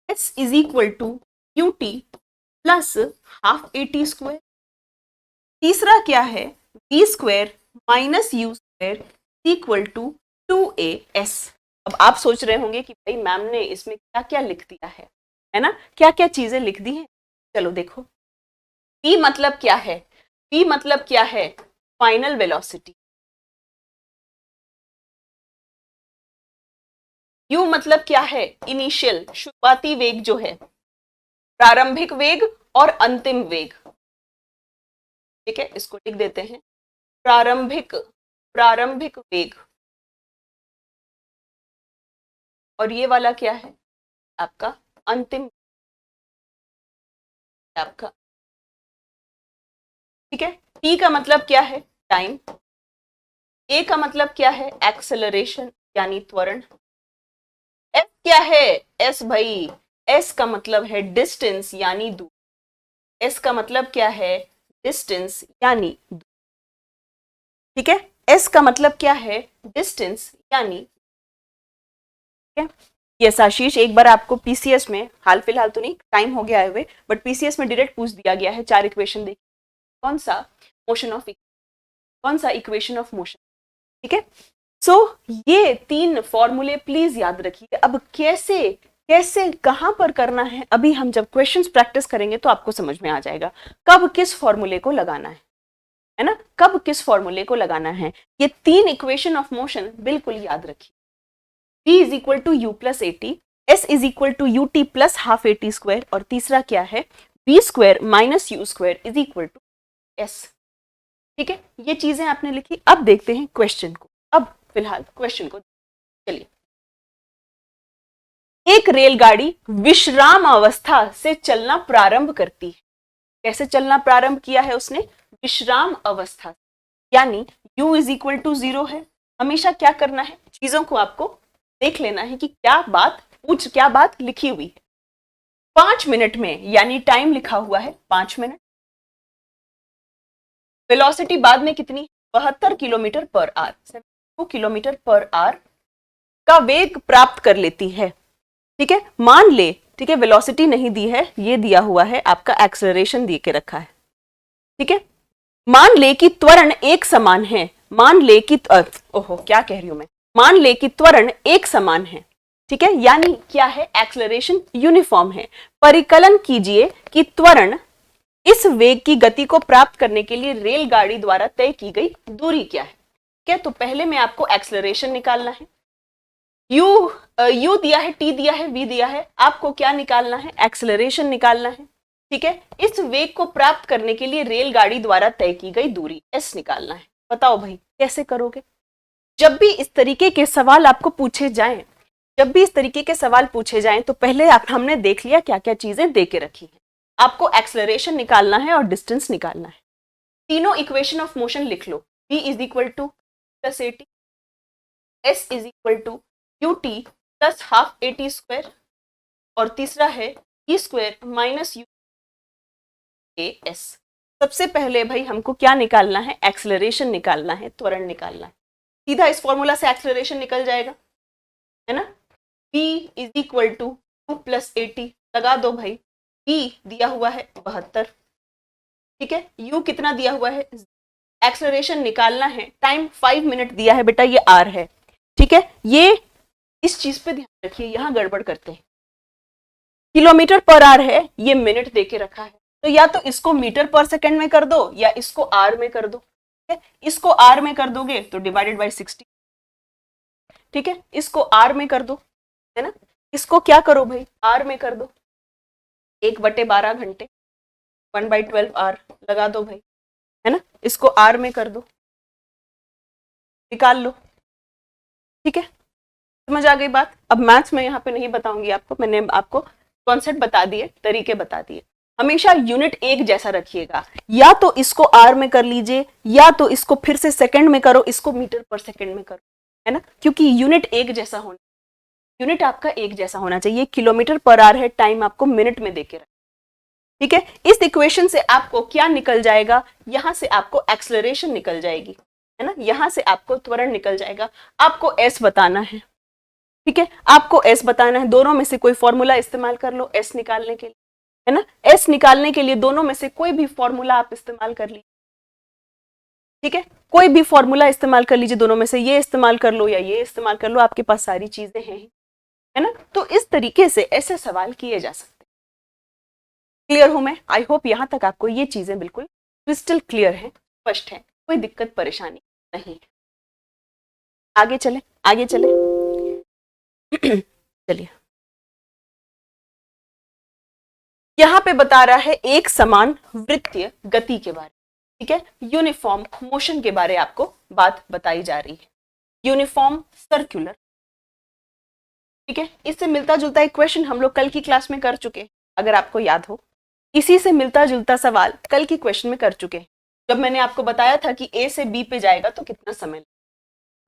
s is equal to u t plus half a t square. तीसरा क्या है, v square minus u square equal to 2as। अब आप सोच रहे होंगे कि भाई मैम ने इसमें क्या क्या लिख दिया है ना, क्या क्या चीजें लिख दी हैं। चलो देखो, v मतलब क्या है, v मतलब क्या है, फाइनल वेलोसिटी, u मतलब क्या है, इनिशियल शुरुआती वेग जो है, प्रारंभिक वेग और अंतिम वेग। ठीक है, इसको लिख देते हैं, प्रारंभिक प्रारंभिक वेग, और ये वाला क्या है आपका अंतिम आपका। ठीक है, t का मतलब क्या है, टाइम, a का मतलब क्या है, एक्सेलरेशन यानी त्वरण, s क्या है, s भाई, s का मतलब है डिस्टेंस यानी दूर, s का मतलब क्या है, डिस्टेंस यानी दूर। ठीक है, s का मतलब क्या है, डिस्टेंस यानी। ठीक है, यस आशीष, एक बार आपको पीसीएस में, हाल फिलहाल तो नहीं, टाइम हो गया है हुए, बट पीसीएस में डायरेक्ट पूछ दिया गया है, 4 इक्वेशन देखिए, कौन सा मोशन ऑफ, कौन सा इक्वेशन ऑफ मोशन। ठीक है, सो ये तीन फॉर्मूले प्लीज याद रखिए। अब कैसे कैसे कहां पर करना है, अभी हम जब क्वेश्चंस प्रैक्टिस करेंगे तो आपको समझ में आ जाएगा कब किस फॉर्मूले को लगाना है ना, कब किस फॉर्मूले को लगाना है। ये तीन इक्वेशन ऑफ मोशन बिल्कुल याद रखिए, v is equal to u plus a t, s is equal to u t plus half a t square, और तीसरा क्या है, v square minus u square is equal to s. ठीक है, ये चीजें आपने लिखी। अब देखते हैं क्वेश्चन को, अब फिलहाल क्वेश्चन को चलिए। एक रेलगाड़ी विश्राम अवस्था से चलना प्रारंभ करती है, कैसे चलना प्रारंभ किया है उसने, विश्राम अवस्था, यानी u इज इक्वल टू 0 है। हमेशा क्या करना है, चीजों को आपको देख लेना है कि क्या बात लिखी हुई है। 5 मिनट में, यानी टाइम लिखा हुआ है 5 मिनट। वेलोसिटी बाद में कितनी, 72 kilometre per hour, 72 kilometre per hour का वेग प्राप्त कर लेती है। ठीक है, मान ले, ठीक है, वेलोसिटी नहीं दी है, ये दिया हुआ है आपका एक्सेलरेशन दे के रखा है। ठीक है, मान ले कि त्वरण एक समान है, मान ले कि ओहो क्या कह रही हूं मैं, मान ले कि त्वरण एक समान है। ठीक है, यानी क्या है, एक्सेलरेशन यूनिफॉर्म है। परिकलन कीजिए कि त्वरण इस वेग की गति को प्राप्त करने के लिए रेलगाड़ी द्वारा तय की गई दूरी क्या है। क्या, तो पहले में आपको एक्सेलरेशन निकालना है। यू दिया है, टी दिया है, वी दिया है, आपको क्या निकालना है, एक्सेलरेशन निकालना है। ठीक है, इस वेग को प्राप्त करने के लिए रेलगाड़ी द्वारा तय की गई दूरी एस निकालना है। बताओ भाई कैसे करोगे। जब भी इस तरीके के सवाल आपको पूछे जाएं, जब भी इस तरीके के सवाल पूछे जाएं तो पहले हमने देख लिया क्या क्या चीजें दे के रखी है। आपको एक्सेलरेशन निकालना है और डिस्टेंस निकालना है। तीनों इक्वेशन ऑफ मोशन लिख लो, v is equal to plus a t, s is equal to u t plus half a t square, और तीसरा है e square minus u a s. सबसे पहले भाई हमको क्या निकालना है, एक्सेलरेशन निकालना है, त्वरण निकालना है। सीधा इस फॉर्मूला से एक्सेलरेशन निकल जाएगा, है ना। v is equal to 2 plus a t, लगा दो भाई। v दिया हुआ है 72, ठीक है, u कितना दिया हुआ है, एक्सेलरेशन निकालना है, टाइम 5 मिनट दिया है बेटा, ये r है। ठीक है, ये इस चीज पे ध्यान रखिए, यहां गड़बड़ करते हैं। किलोमीटर पर आवर है, ये मिनट देके रखा है, तो या तो इसको मीटर पर सेकंड में कर दो या इसको आर में कर दो। ठीक है, इसको आर में कर दोगे तो डिवाइडेड बाय 60। ठीक है, इसको आर में कर दो, है ना, इसको क्या करो भाई, आर में कर दो, 1/12 घंटे, 1/12 आर लगा दो भाई, है ना, इसको आर में कर दो, निकाल लो। ठीक है, समझ आ गई बात। अब मैथ्स में यहाँ पे नहीं बताऊंगी आपको, मैंने आपको कॉन्सेप्ट बता दिए, तरीके बता दिए। हमेशा यूनिट एक जैसा रखिएगा, या तो इसको आर में कर लीजिए या तो इसको फिर से सेकंड में करो, इसको मीटर पर सेकंड में करो, है ना, क्योंकि यूनिट एक जैसा होना, यूनिट आपका एक जैसा होना चाहिए। किलोमीटर पर आवर है, टाइम आपको मिनट में देके रखें। ठीक है, इस इक्वेशन से आपको क्या निकल जाएगा, यहां से आपको एक्सेलरेशन निकल जाएगी, है ना, यहां से आपको त्वरण निकल जाएगा। आपको एस बताना है, ठीक है, आपको एस बताना है। दोनों में से कोई फॉर्मूला इस्तेमाल कर लो एस निकालने के लिए, है ना, एस निकालने के लिए दोनों में से कोई भी फॉर्मूला आप इस्तेमाल कर लीजिए। ठीक है, कोई भी फॉर्मूला इस्तेमाल कर लीजिए, दोनों में से ये इस्तेमाल कर लो या ये इस्तेमाल कर लो, आपके पास सारी चीजें हैं, है ना। तो इस तरीके से ऐसे सवाल किए जा सकते हैं। क्लियर हूं मैं, आई होप यहां तक आपको ये चीजें बिल्कुल क्रिस्टल क्लियर है, स्पष्ट है, कोई दिक्कत परेशानी नहीं है। आगे चले, आगे चले चलिए, यहां पे बता रहा है एक समान वृत्तीय गति के बारे में। ठीक है, यूनिफॉर्म मोशन के बारे आपको बात बताई जा रही है, यूनिफॉर्म सर्कुलर। ठीक है, इससे मिलता जुलता एक क्वेश्चन हम लोग कल की क्लास में कर चुके हैं, अगर आपको याद हो, इसी से मिलता जुलता सवाल कल की क्वेश्चन में कर चुके हैं, जब मैंने आपको बताया था कि ए से बी पे जाएगा तो कितना समय लगेगा।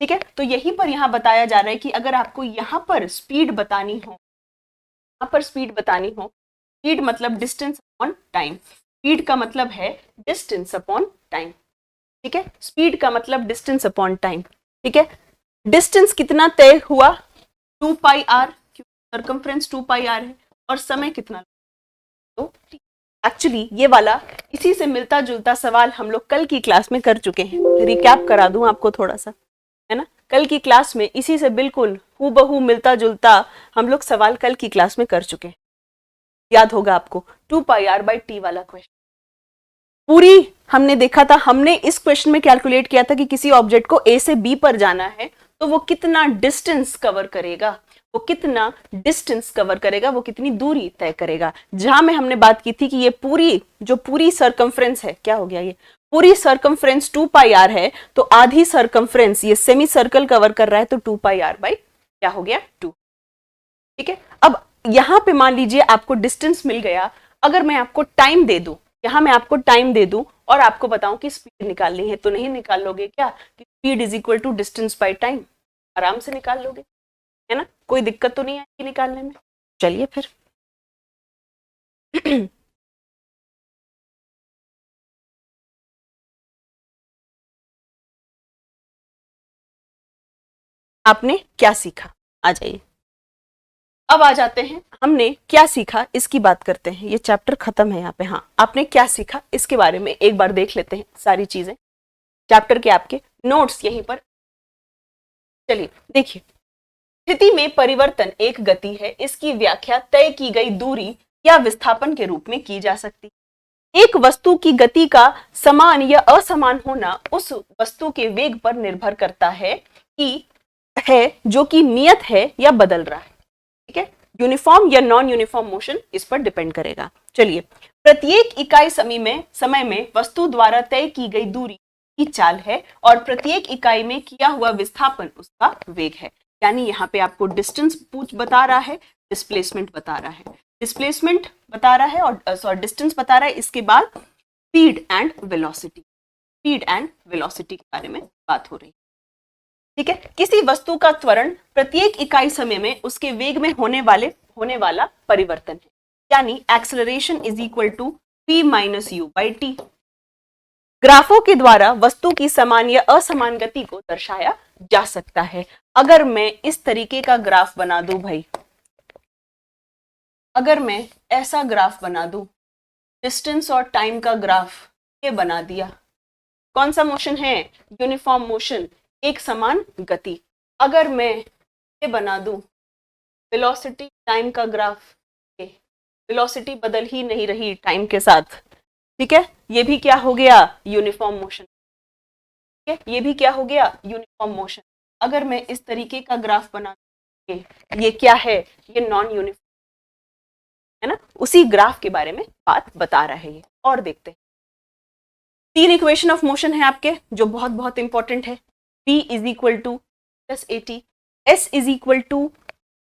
ठीक है, तो यहीं पर यहां बताया जा रहा है कि अगर आपको यहां पर स्पीड बतानी हो, यहां पर स्पीड बतानी हो, स्पीड मतलब डिस्टेंस अपॉन टाइम, स्पीड का मतलब है डिस्टेंस अपॉन टाइम। ठीक है, स्पीड का मतलब डिस्टेंस अपॉन टाइम। ठीक है, डिस्टेंस कितना तय हुआ, 2 pi are, circumference 2 pi are है, और समय कितना, तो एक्चुअली ये वाला इसी से मिलता जुलता सवाल हम लोग कल की क्लास में कर चुके हैं। रिकैप करा दूं आपको थोड़ा सा, है ना, कल की क्लास में इसी से बिल्कुल हूबहू मिलता जुलता हम लोग सवाल कल की क्लास में कर चुके हैं, याद होगा आपको, 2 पाई आर बाई टी वाला क्वेश्चन पूरी हमने देखा था। हमने इस क्वेश्चन में कैलकुलेट किया था कि किसी ऑब्जेक्ट को ए से बी पर जाना है तो वो कितना डिस्टेंस कवर करेगा, वो कितना डिस्टेंस कवर करेगा, वो कितनी दूरी तय करेगा। जहां में हमने बात की थी कि ये पूरी सर्कमफ्रेंस है, क्या हो गया, ये पूरी सर्कमफ्रेंस 2 पाई आर है, तो आधी सर्कमफ्रेंस ये सेमी सर्कल कवर कर रहा है, तो 2 पाई आर बाई क्या हो गया 2। ठीक है, अब यहां पे मान लीजिए आपको डिस्टेंस मिल गया, अगर मैं आपको टाइम दे दूं, यहां मैं आपको टाइम दे दूं और आपको बताऊं कि स्पीड निकालनी है, तो नहीं निकाल लोगे क्या, कि speed is equal to distance by time, आराम से निकाल लोगे, है ना, कोई दिक्कत तो नहीं आएगी निकालने में। चलिए फिर आपने क्या सीखा? आ जाइए, अब आ जाते हैं हमने क्या सीखा इसकी बात करते हैं। ये चैप्टर खत्म है यहाँ पे। हाँ, आपने क्या सीखा इसके बारे में एक बार देख लेते हैं सारी चीजें। चैप्टर के आपके नोट्स यहीं पर। चलिए देखिए, स्थिति में परिवर्तन एक गति है, इसकी व्याख्या तय की गई दूरी या विस्थापन के रूप में की जा सकती है। एक वस्तु की गति का समान या असमान होना उस वस्तु के वेग पर निर्भर करता है कि जो कि नियत है या बदल रहा है। ठीक है, यूनिफॉर्म या नॉन यूनिफॉर्म मोशन इस पर डिपेंड करेगा। चलिए, प्रत्येक इकाई समय में वस्तु द्वारा तय की गई दूरी की चाल है और प्रत्येक इकाई में किया हुआ विस्थापन उसका वेग है। यानी यहाँ पे आपको डिस्टेंस बता रहा है, डिस्प्लेसमेंट बता रहा है, डिस्प्लेसमेंट बता रहा है और डिस्टेंस बता रहा है। इसके बाद स्पीड एंड वेलोसिटी के बारे में बात हो रही है। ठीक है, किसी वस्तु का त्वरण प्रत्येक इकाई समय में उसके वेग में होने वाला परिवर्तन है। यानी acceleration is equal to p minus u by t. ग्राफों के द्वारा वस्तु की समान या असमान गति को दर्शाया जा सकता है। अगर मैं इस तरीके का ग्राफ बना दूं भाई, अगर मैं ऐसा ग्राफ बना दूं, डिस्टेंस और टाइम का ग्राफ ये बना दिया, कौन सा मोशन है? यूनिफॉर्म मोशन, एक समान गति। अगर मैं ये बना दूं वेलोसिटी टाइम का ग्राफ, वेलोसिटी बदल ही नहीं रही टाइम के साथ। ठीक है, ये भी क्या हो गया? Uniform motion. ठीक है, ये भी क्या हो गया? Uniform motion. अगर मैं इस तरीके का ग्राफ बना, ये क्या है? ये नॉन यूनिफॉर्म है ना। उसी ग्राफ के बारे में बात बता रहा है ये। और देखते हैं, 3 इक्वेशन ऑफ मोशन है आपके जो बहुत बहुत इंपॉर्टेंट है। v is equal to plus at, s is equal to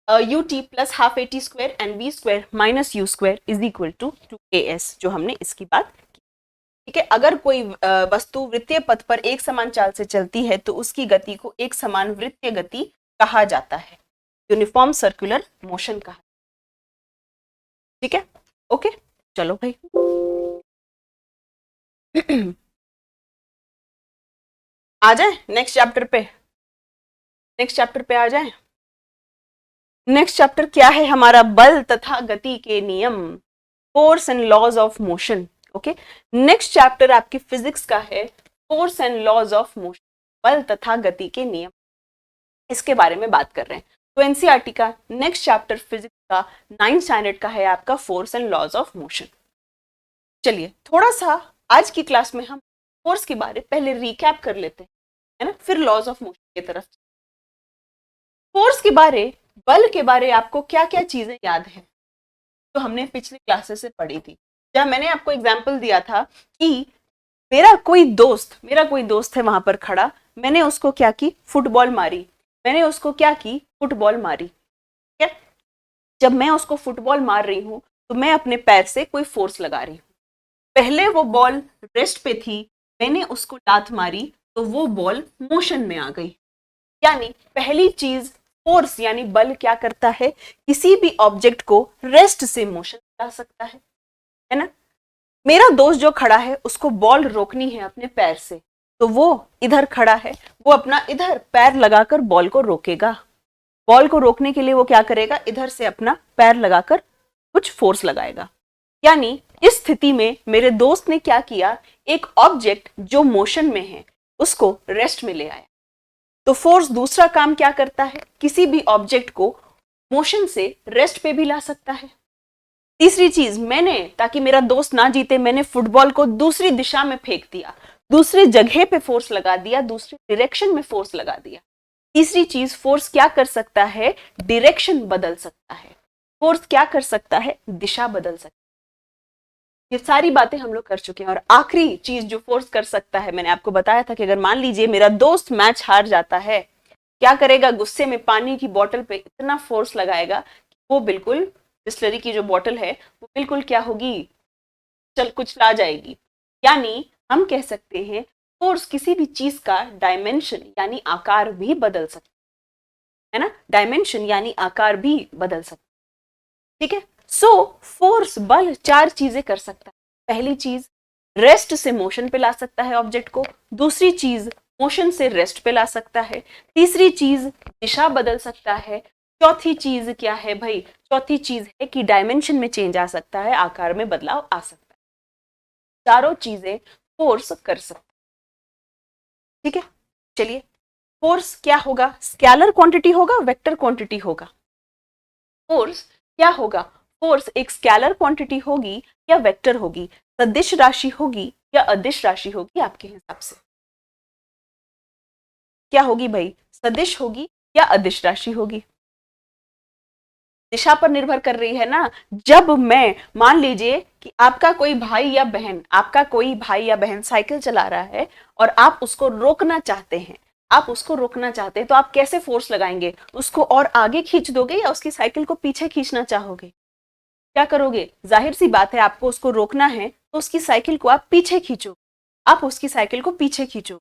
ut plus half at square and v square minus u square is equal to 2as, जो हमने इसकी बात की। ठीक है, अगर कोई वस्तु वृत्तीय पथ पर एक समान चाल से चलती है तो उसकी गति को एक समान वृत्तीय गति कहा जाता है, यूनिफॉर्म सर्कुलर मोशन कहा। ठीक है, ओके, चलो भाई आ जाए नेक्स्ट चैप्टर पे। आ जाए। नेक्स्ट चैप्टर क्या है हमारा? बल तथा गति के नियम, force and laws of motion. Okay, next chapter आपकी फिजिक्स का है, force and laws of motion, बल तथा गति के नियम, इसके बारे में बात कर रहे हैं। तो एनसीईआरटी का नेक्स्ट चैप्टर फिजिक्स का 9th स्टैंडर्ड का है आपका force and laws of motion. चलिए थोड़ा सा आज की क्लास में हम फोर्स के बारे पहले रिकैप कर लेते हैं, है ना, फिर लॉज ऑफ मोशन की तरफ। फोर्स के बारे, बल के बारे आपको क्या क्या चीजें याद है तो हमने पिछले क्लासेस से पढ़ी थी। जब मैंने आपको एग्जांपल दिया था कि मेरा कोई दोस्त है वहां पर खड़ा, मैंने उसको क्या की? फुटबॉल मारी। ठीक है, जब मैं उसको फुटबॉल मार रही हूं तो मैं अपने पैर से कोई फोर्स लगा रही हूं। पहले वो बॉल रेस्ट पे थी, मैंने उसको लात मारी तो वो बॉल मोशन में आ गई। यानी पहली चीज, फोर्स यानी बल क्या करता है? किसी भी ऑब्जेक्ट को रेस्ट से मोशन ला सकता है ना। मेरा दोस्त जो खड़ा है उसको बॉल रोकनी है अपने पैर से, तो वो इधर खड़ा है, वो अपना इधर पैर लगाकर बॉल को रोकेगा। बॉल को रोकने के लिए वो क्या करेगा? इधर से अपना पैर लगाकर कुछ फोर्स लगाएगा। यानी इस स्थिति में मेरे दोस्त ने क्या किया? एक ऑब्जेक्ट जो मोशन में है उसको रेस्ट में ले आया। तो फोर्स दूसरा काम क्या करता है? किसी भी ऑब्जेक्ट को मोशन से रेस्ट पे भी ला सकता है। तीसरी चीज, मैंने, ताकि मेरा दोस्त ना जीते, मैंने फुटबॉल को दूसरी दिशा में फेंक दिया, दूसरी जगह पे फोर्स लगा दिया, दूसरी डायरेक्शन में फोर्स लगा दिया। तीसरी चीज, फोर्स क्या कर सकता है? डायरेक्शन बदल सकता है। फोर्स क्या कर सकता है? दिशा बदल सकता है। ये सारी बातें हम लोग कर चुके हैं। और आखिरी चीज जो फोर्स कर सकता है, मैंने आपको बताया था कि अगर मान लीजिए मेरा दोस्त मैच हार जाता है, क्या करेगा? गुस्से में पानी की बोतल पे इतना फोर्स लगाएगा कि वो बिल्कुल, बिस्लरी की जो बोतल है वो बिल्कुल क्या होगी? कुचला जाएगी। यानी हम कह सकते हैं फोर्स किसी भी चीज का डायमेंशन यानी आकार भी बदल सकता है ना। डायमेंशन यानी आकार भी बदल सकता है। ठीक है, सो फोर्स, बल 4 चीजें कर सकता है। पहली चीज, रेस्ट से मोशन पे ला सकता है ऑब्जेक्ट को। दूसरी चीज, मोशन से रेस्ट पे ला सकता है। तीसरी चीज दिशा बदल सकता है। चौथी चीज क्या है भाई, चौथी चीज है कि डायमेंशन में चेंज आ सकता है, आकार में बदलाव आ सकता है। चारों चीजें फोर्स कर सकते हैं। ठीक है, चलिए फोर्स क्या होगा, स्केलर क्वांटिटी होगा, वेक्टर क्वांटिटी होगा। फोर्स क्या होगा, फोर्स एक स्केलर क्वांटिटी होगी या वेक्टर होगी, सदिश राशि होगी या अदिश राशि होगी, आपके हिसाब से क्या होगी भाई, सदिश होगी या अदिश राशि होगी? दिशा पर निर्भर कर रही है ना। जब मैं मान लीजिए कि आपका कोई भाई या बहन, आपका कोई भाई या बहन साइकिल चला रहा है और आप उसको रोकना चाहते हैं, आप उसको रोकना चाहते हैं, तो आप कैसे फोर्स लगाएंगे, उसको और आगे खींच दोगे या उसकी साइकिल को पीछे खींचना चाहोगे? क्या करोगे, जाहिर सी बात है आपको उसको रोकना है तो उसकी साइकिल को आप पीछे खींचो, आप उसकी साइकिल को पीछे खींचो,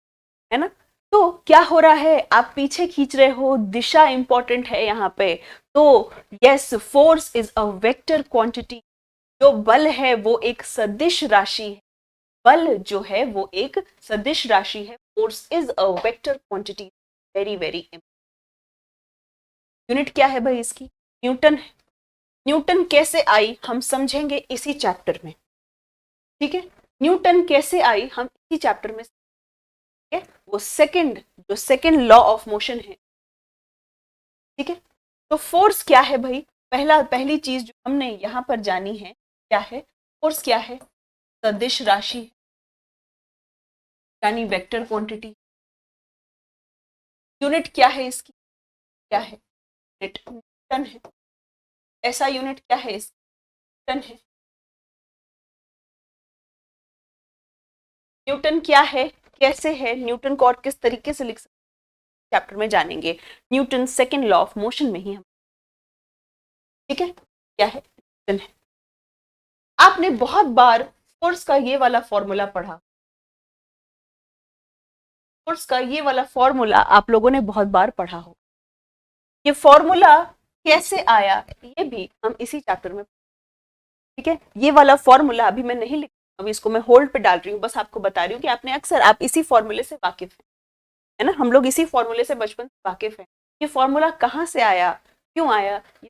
है ना। तो क्या हो रहा है, आप पीछे खींच रहे हो, दिशा इंपॉर्टेंट है यहाँ पे। तो yes, force is a vector quantity. जो बल है वो एक सदिश राशि है, बल जो है वो एक सदिश राशि है। Force is a vector quantity. Very very important. Unit क्या है भाई इसकी, न्यूटन है। न्यूटन कैसे आई हम समझेंगे इसी चैप्टर में। ठीक है, न्यूटन कैसे आई हम इसी चैप्टर में। ठीक है, वो जो सेकंड लॉ ऑफ मोशन है। ठीक है, तो फोर्स क्या है भाई, पहली चीज जो हमने यहां पर जानी है क्या है, फोर्स क्या है, सदिश राशि यानी वेक्टर क्वांटिटी। यूनिट क्या है इसकी, क्या है, यूनिट न्यूटन है। ऐसा यूनिट क्या है इसका, न्यूटन है। न्यूटन क्या है, कैसे है, न्यूटन को और किस तरीके से लिख सकते चैप्टर में जानेंगे, Newton second law of motion में ही हम। ठीक है, क्या है, न्यूटन है। आपने बहुत बार फोर्स का ये वाला फॉर्मूला पढ़ा, फोर्स का ये वाला फॉर्मूला आप लोगों ने बहुत बार पढ़ा हो। ये फॉर्मूला कैसे आया ये भी हम इसी चैप्टर में। ठीक है, ये वाला फॉर्मूला अभी मैं नहीं लिख, अभी इसको मैं होल्ड पे डाल रही हूँ, बस आपको बता रही हूँ कि आपने अक्सर, आप इसी फॉर्मूले से वाकिफ है ना, हम लोग इसी फॉर्मूले से बचपन से वाकिफ हैं। ये फॉर्मूला कहाँ से आया, क्यों आया, ये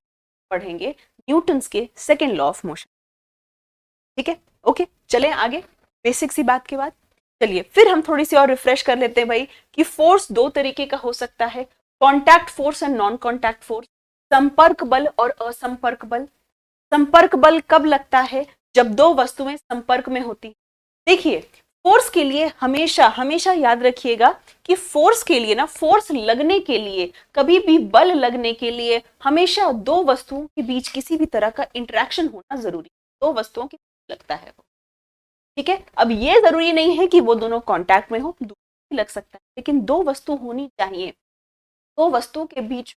पढ़ेंगे न्यूटन्स के सेकेंड लॉ ऑफ मोशन। ठीक है, ओके, चले आगे बेसिक सी बात के बाद। चलिए फिर हम थोड़ी सी और रिफ्रेश कर लेते हैं भाई कि फोर्स दो तरीके का हो सकता है, contact force and non contact force, संपर्क बल और असंपर्क बल। संपर्क बल कब लगता है, जब दो वस्तुएं संपर्क में होती। देखिए फोर्स के लिए हमेशा हमेशा याद रखिएगा कि फोर्स के लिए ना, फोर्स लगने के लिए, कभी भी बल लगने के लिए हमेशा दो वस्तुओं के बीच किसी भी तरह का इंटरेक्शन होना जरूरी, दो वस्तुओं के लगता है वो। ठीक है, अब ये जरूरी नहीं है कि वो दोनों कांटेक्ट में हो, भी लग सकता है, लेकिन दो वस्तु होनी चाहिए, दो वस्तुओं के बीच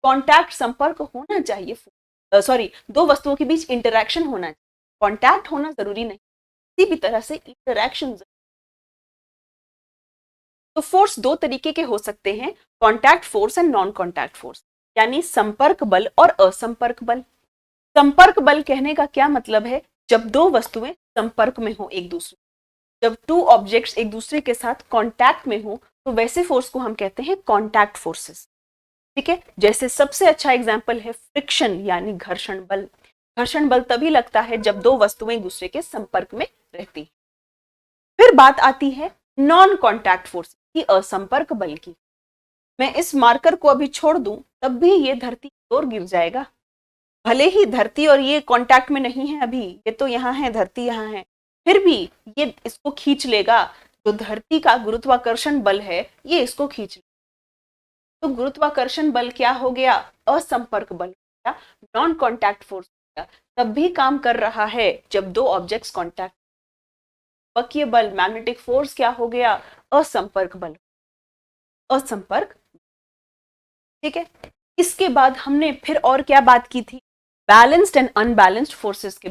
कांटेक्ट, संपर्क होना चाहिए। सॉरी, दो वस्तुओं के बीच इंटरेक्शन होना चाहिए, कांटेक्ट होना जरूरी नहीं, किसी भी तरह से इंटरेक्शन। तो फोर्स दो तरीके के हो सकते हैं, contact force and non contact force, यानी संपर्क बल और असंपर्क बल। संपर्क बल कहने का क्या मतलब है, जब दो वस्तुएं संपर्क में हो एक दूसरे, जब टू ऑब्जेक्ट्स एक दूसरे के साथ कांटेक्ट में हो, तो वैसे फोर्स को हम कहते हैं कांटेक्ट फोर्सेस। ठीक है, जैसे सबसे अच्छा एग्जांपल है फ्रिक्शन यानी घर्षण बल। घर्षण बल तभी लगता है जब दो वस्तुएं एक दूसरे के संपर्क में रहती। फिर बात आती है नॉन कांटेक्ट फोर्स की, असंपर्क बल की। मैं इस मार्कर को अभी छोड़ दूं तब भी ये धरती की ओर गिर जाएगा, भले ही धरती और ये कांटेक्ट में नहीं है, अभी ये तो यहाँ है, धरती यहाँ है, फिर भी ये इसको खींच लेगा। जो धरती का गुरुत्वाकर्षण बल है ये इसको खींच लेगा। तो गुरुत्वाकर्षण बल क्या हो गया, असंपर्क बल हो गया, नॉन कांटेक्ट फोर्स हो गया। तब भी काम कर रहा है जब दो ऑब्जेक्ट्स कांटेक्ट। बकीय बल मैग्नेटिक फोर्स क्या हो गया, असंपर्क बल, असंपर्क। ठीक है, इसके बाद हमने फिर और क्या बात की थी, बैलेंस्ड एंड अनबैलेंस्ड फोर्सेस के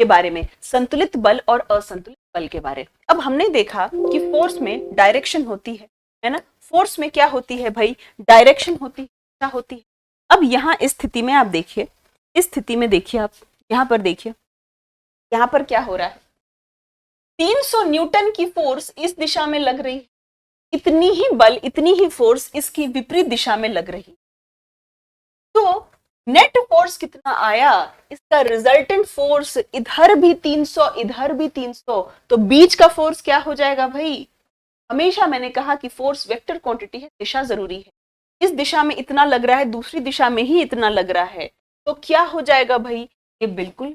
बारे में, संतुलित बल और असंतुलित बल के बारे। अब हमने देखा कि फोर्स में डायरेक्शन होती है ना, फोर्स में क्या होती है भाई, डायरेक्शन होती है, क्या होती है। अब यहाँ इस स्थिति में आप देखिए, इस स्थिति में देखिए, आप यहाँ पर देखिए, यहाँ पर क्या हो रहा है, 300 न्यूटन की फोर्स इस दिशा में लग रही है, इतनी ही बल, इतनी ही फोर्स इसकी विपरीत दिशा में लग रही, तो नेट फोर्स कितना आया, इसका रिजल्टेंट फोर्स इधर भी 300, इधर भी 300, तो बीच का फोर्स क्या हो जाएगा भाई? हमेशा मैंने कहा कि फोर्स वेक्टर क्वांटिटी है, दिशा जरूरी है। इस दिशा में इतना लग रहा है, दूसरी दिशा में ही इतना लग रहा है, तो क्या हो जाएगा भाई? ये बिल्कुल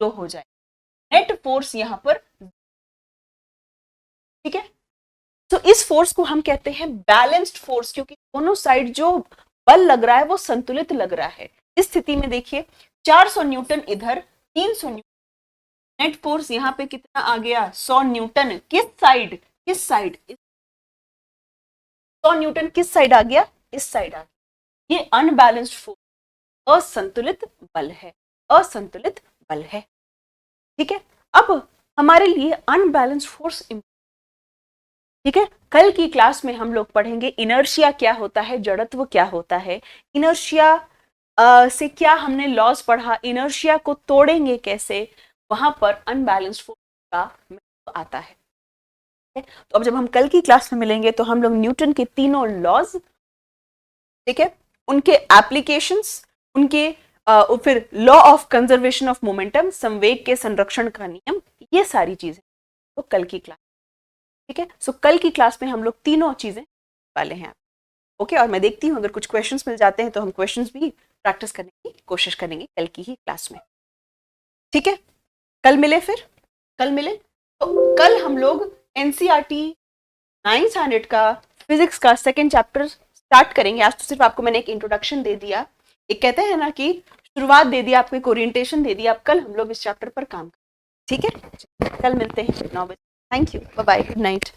लो हो जाएगा, नेट फोर्स यहां पर, ठीक है। तो इस फोर्स को हम कहते हैं बैलेंस्ड फोर्स, क्योंकि दोनों साइड जो बल लग रहा है वो संतुलित लग रहा है। इस स्थिति में देखिए 400 न्यूटन इधर, 300 न्यूटन, नेट फोर्स यहां पे कितना आ गया? 100 न्यूटन। किस साइड? किस साइड? 100 न्यूटन किस साइड आ गया? इस साइड आ गया। ये अनबैलेंस्ड फोर्स, असंतुलित बल है, असंतुलित बल है, ठीक है। अब हमारे लिए अनबैलेंस्ड फोर्स, ठीक है, कल की क्लास में हम लोग पढ़ेंगे इनर्शिया क्या होता है, जड़त्व क्या होता है, इनर्शिया से क्या हमने लॉस पढ़ा, इनर्शिया को तोड़ेंगे कैसे, वहां पर अनबैलेंस्ड फोर्स का महत्व आता है। तो अब जब हम कल की क्लास में मिलेंगे तो हम लोग न्यूटन के तीनों लॉज, ठीक है, उनके एप्लीकेशंस, उनके फिर law of conservation of momentum, संवेग के संरक्षण का नियम, ये सारी चीजें तो कल की क्लास, ठीक है। सो कल की क्लास में हम लोग तीनों चीजें वाले हैं, ओके। और मैं देखती हूँ अगर कुछ क्वेश्चंस मिल जाते हैं तो हम क्वेश्चंस भी प्रैक्टिस करने की कोशिश करेंगे कल की ही क्लास में, ठीक है। कल मिले, फिर कल मिले। तो कल हम लोग एनसीईआरटी 9th स्टैंडर्ड का फिजिक्स का सेकेंड चैप्टर स्टार्ट करेंगे। आज तो सिर्फ आपको मैंने एक इंट्रोडक्शन दे दिया, एक कहते हैं ना कि शुरुआत दे दिया, आपको एक ओरिएंटेशन दे दिया। अब कल हम लोग इस चैप्टर पर काम करें, ठीक है। कल मिलते हैं 9 बजे। Thank you, bye bye, good night.